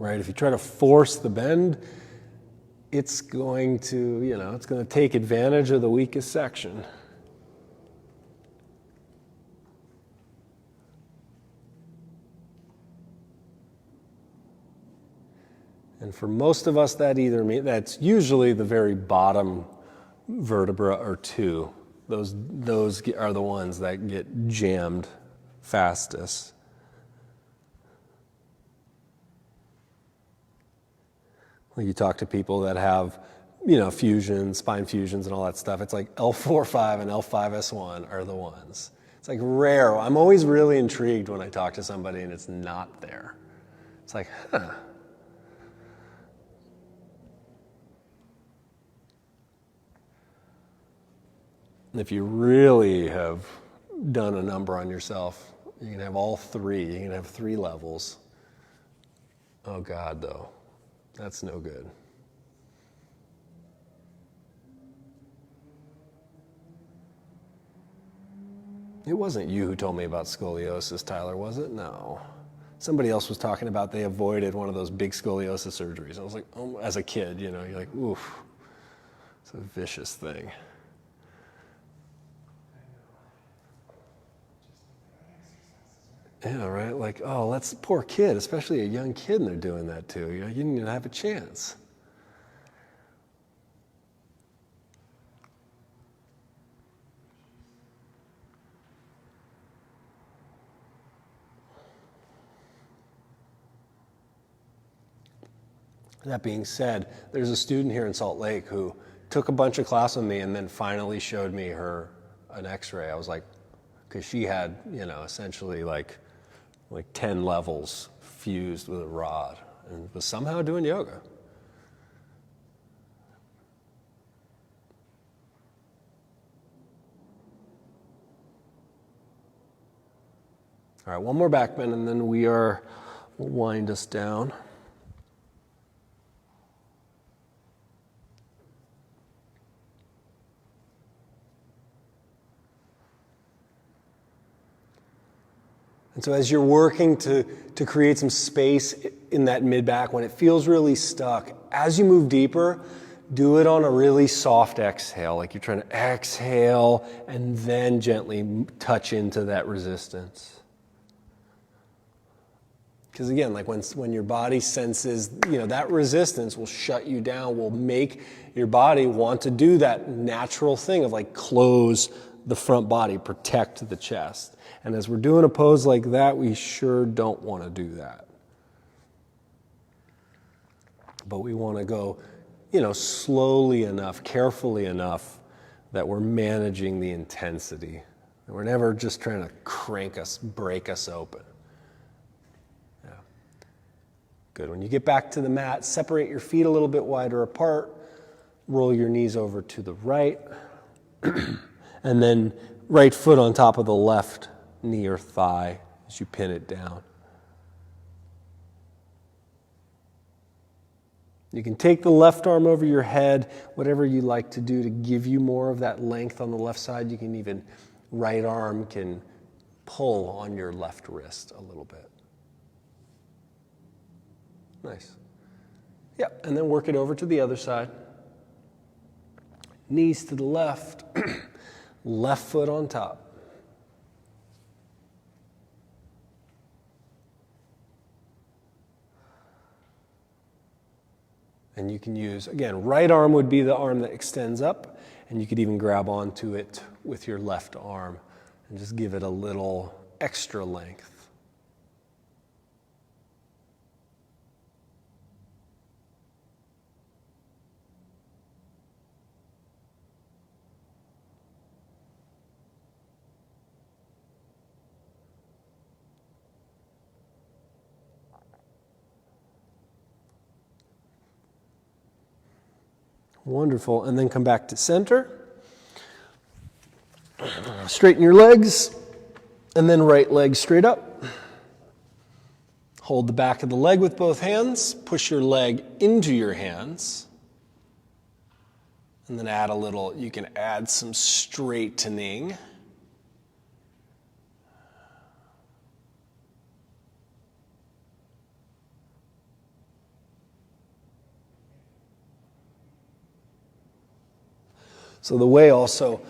S1: Right? If you try to force the bend, it's going to, take advantage of the weakest section. And for most of us, that's usually the very bottom vertebra or two. Those are the ones that get jammed fastest. You talk to people that have, fusions, spine fusions and all that stuff. It's like L4-5 and L5-S1 are the ones. It's like rare. I'm always really intrigued when I talk to somebody and it's not there. It's like, huh. If you really have done a number on yourself, you can have all three. You can have 3 levels. Oh, God, though. That's no good. It wasn't you who told me about scoliosis, Tyler, was it? No. Somebody else was talking about they avoided one of those big scoliosis surgeries. I was like, oh, as a kid, you're like, oof. It's a vicious thing. Yeah, right? Like, oh, that's a poor kid, especially a young kid, and they're doing that too. You didn't even have a chance. That being said, there's a student here in Salt Lake who took a bunch of class with me and then finally showed me an x-ray. I was like, because she had, essentially like 10 levels fused with a rod and was somehow doing yoga. All right, one more back bend and then we'll wind us down. And so as you're working to create some space in that mid-back, when it feels really stuck, as you move deeper, do it on a really soft exhale, like you're trying to exhale and then gently touch into that resistance. Because again, like when your body senses, that resistance will shut you down, will make your body want to do that natural thing of like close the front body, protect the chest. And as we're doing a pose like that, we sure don't want to do that. But we want to go, slowly enough, carefully enough that we're managing the intensity. And we're never just trying to break us open. Yeah. Good. When you get back to the mat, separate your feet a little bit wider apart. Roll your knees over to the right. And then right foot on top of the left knee or thigh as you pin it down. You can take the left arm over your head, whatever you like to do to give you more of that length on the left side. You can even, right arm can pull on your left wrist a little bit. Nice. Yep, and then work it over to the other side. Knees to the left, left foot on top. And you can use, again, right arm would be the arm that extends up, and you could even grab onto it with your left arm and just give it a little extra length. Wonderful. And then come back to center. Straighten your legs. And then right leg straight up. Hold the back of the leg with both hands. Push your leg into your hands. And then you can add some straightening. So the way also,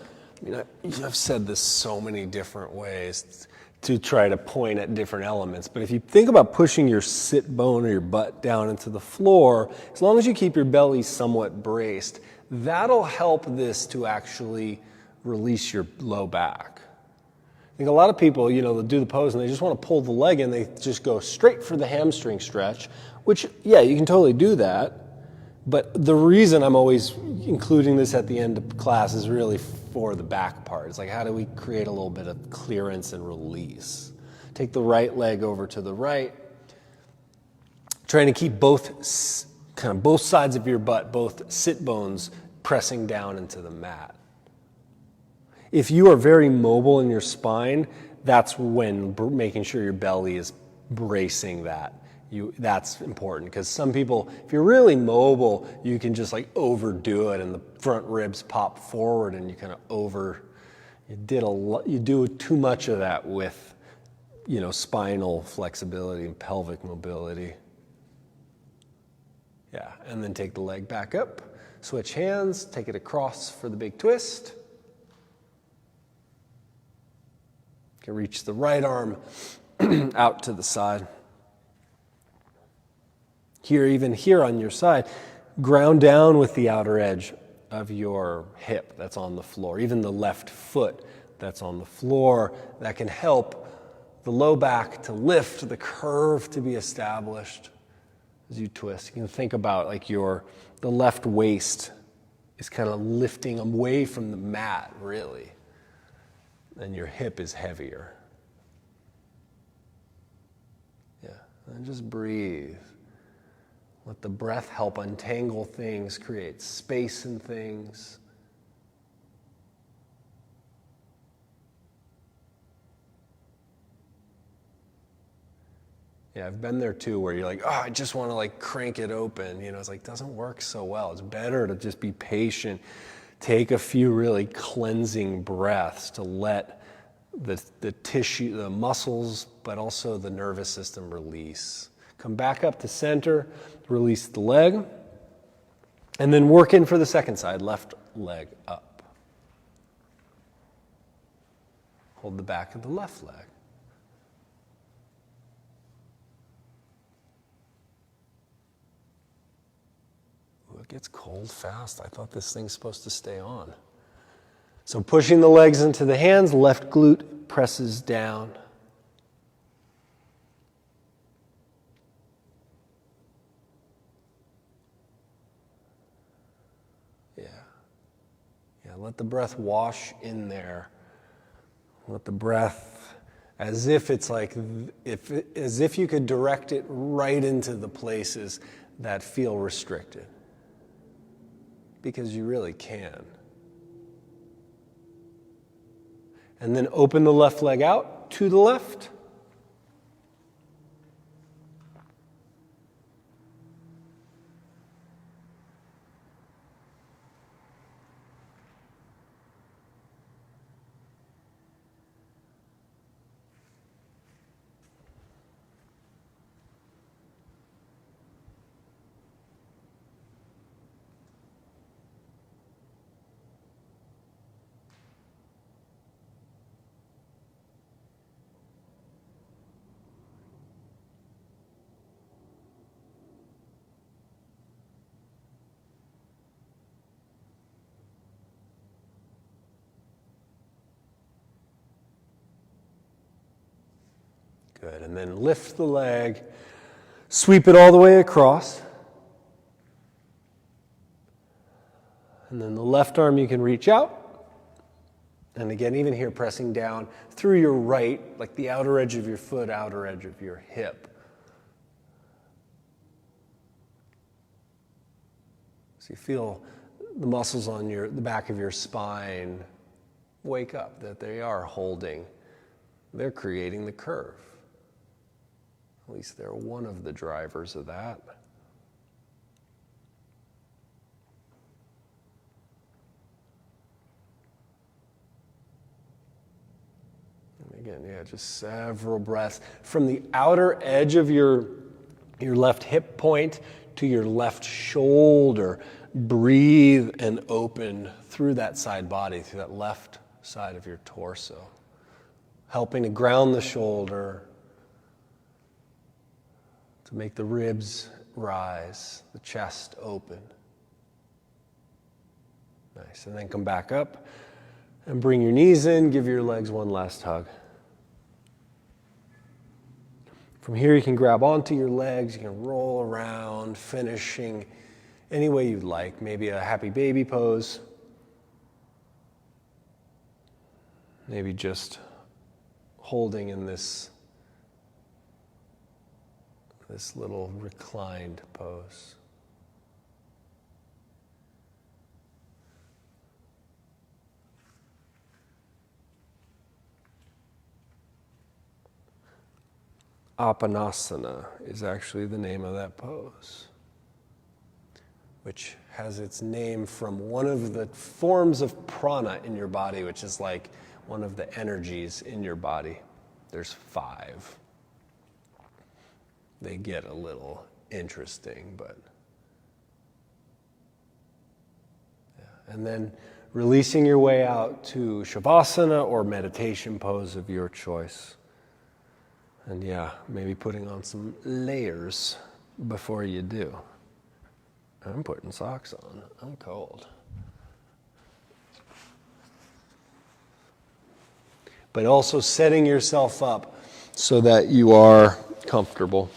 S1: I've said this so many different ways to try to point at different elements, but if you think about pushing your sit bone or your butt down into the floor, as long as you keep your belly somewhat braced, that'll help this to actually release your low back. I think a lot of people, they'll do the pose and they just want to pull the leg in, they just go straight for the hamstring stretch, which, yeah, you can totally do that. But the reason I'm always including this at the end of class is really for the back part. It's like, how do we create a little bit of clearance and release? Take the right leg over to the right. Trying to keep both sides of your butt, both sit bones, pressing down into the mat. If you are very mobile in your spine, that's when making sure your belly is bracing that. That's important because some people, if you're really mobile, you can just overdo it and the front ribs pop forward and you do too much of that with, spinal flexibility and pelvic mobility. Yeah, and then take the leg back up, switch hands, take it across for the big twist. You can reach the right arm out to the side. Even here on your side, ground down with the outer edge of your hip that's on the floor, even the left foot that's on the floor. That can help the low back to lift, the curve to be established as you twist. You can think about like the left waist is kind of lifting away from the mat, really, and your hip is heavier. Yeah, and just breathe. Let the breath help untangle things, create space in things. Yeah, I've been there too, where you're like, oh, I just want to like crank it open. It's like, doesn't work so well. It's better to just be patient. Take a few really cleansing breaths to let the tissue, the muscles, but also the nervous system release. Come back up to center, release the leg, and then work in for the second side, left leg up. Hold the back of the left leg. Ooh, it gets cold fast. I thought this thing's supposed to stay on. So pushing the legs into the hands, left glute presses down. Let the breath wash in there. Let the breath, as if you could direct it right into the places that feel restricted. Because you really can. And then open the left leg out to the left. Good, and then lift the leg, sweep it all the way across. And then the left arm you can reach out. And again, even here, pressing down through your right, like the outer edge of your foot, outer edge of your hip. So you feel the muscles on the back of your spine wake up, that they are holding. They're creating the curve. At least they're one of the drivers of that. And again, just several breaths. From the outer edge of your left hip point to your left shoulder, breathe and open through that side body, through that left side of your torso. Helping to ground the shoulder, to make the ribs rise, the chest open. Nice. And then come back up and bring your knees in. Give your legs one last hug. From here, you can grab onto your legs. You can roll around, finishing any way you'd like. Maybe a happy baby pose. Maybe just holding in this little reclined pose. Apanasana is actually the name of that pose, which has its name from one of the forms of prana in your body, which is like one of the energies in your body. There's 5. They get a little interesting, but And then releasing your way out to Shavasana or meditation pose of your choice. And yeah, maybe putting on some layers before you do. I'm putting socks on. I'm cold. But also setting yourself up so that you are comfortable.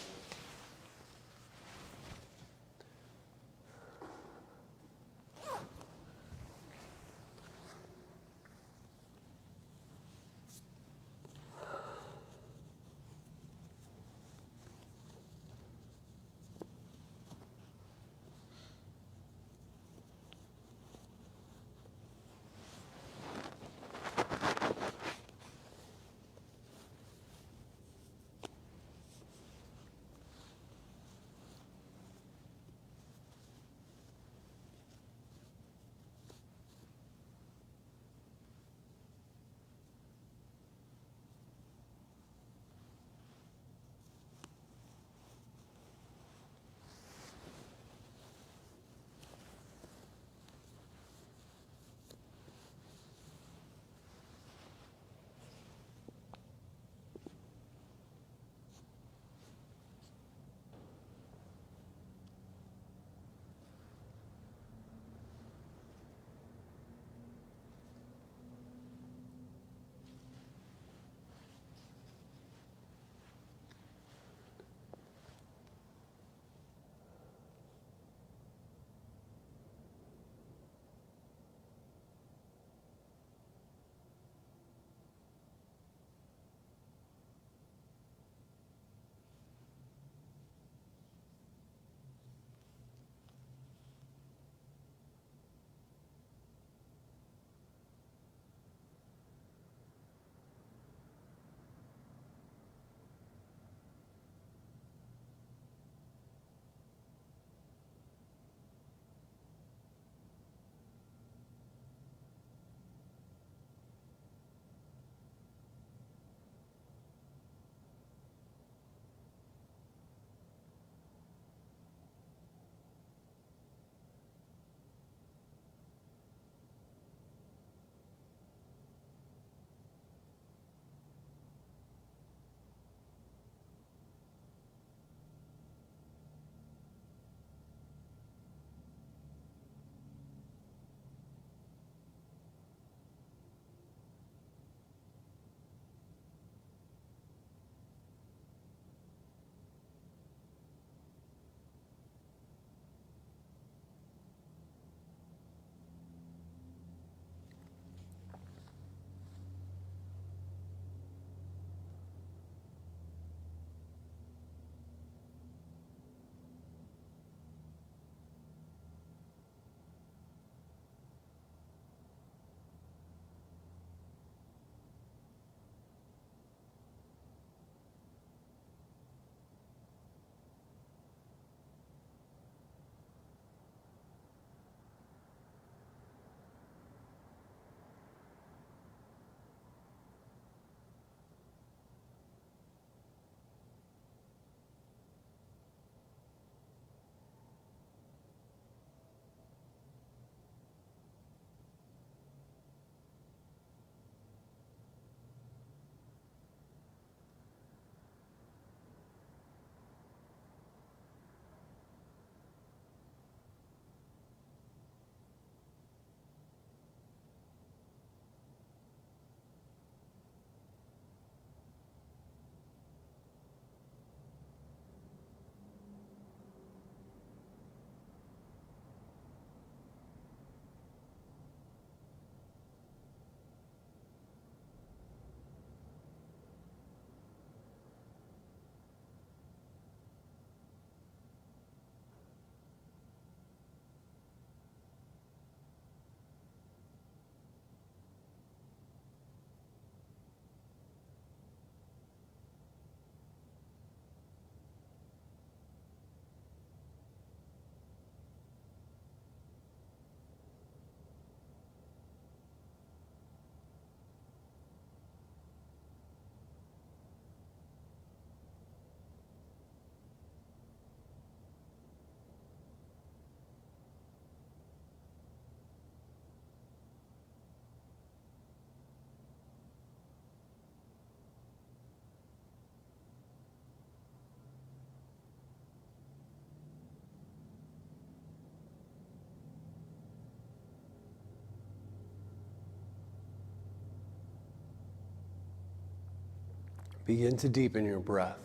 S1: begin to deepen your breath.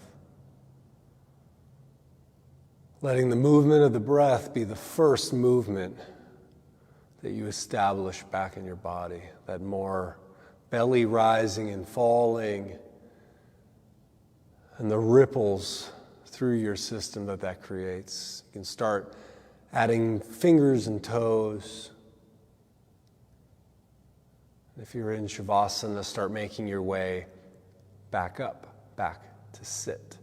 S1: Letting the movement of the breath be the first movement that you establish back in your body. That more belly rising and falling, and the ripples through your system that creates. You can start adding fingers and toes. If you're in Shavasana, start making your way back up, back to sit.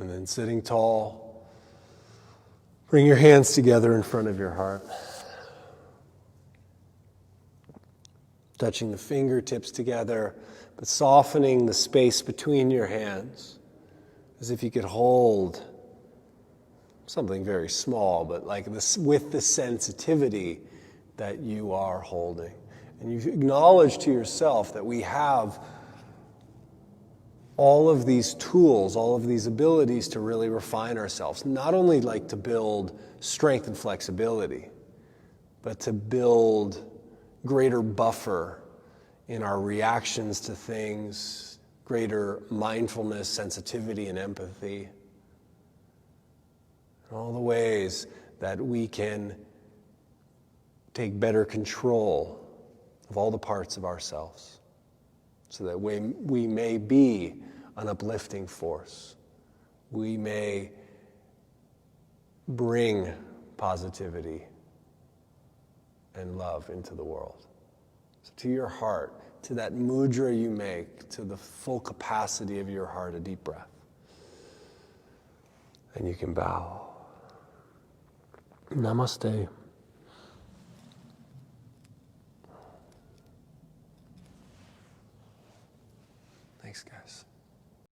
S1: And then sitting tall, bring your hands together in front of your heart. Touching the fingertips together, but softening the space between your hands, as if you could hold something very small, but like this, with the sensitivity that you are holding. And you acknowledge to yourself that we have all of these tools, all of these abilities to really refine ourselves, not only like to build strength and flexibility, but to build greater buffer in our reactions to things, greater mindfulness, sensitivity, and empathy. All the ways that we can take better control of all the parts of ourselves, so that we may be an uplifting force. We may bring positivity and love into the world. So to your heart, to that mudra you make, to the full capacity of your heart, a deep breath. And you can bow. Namaste.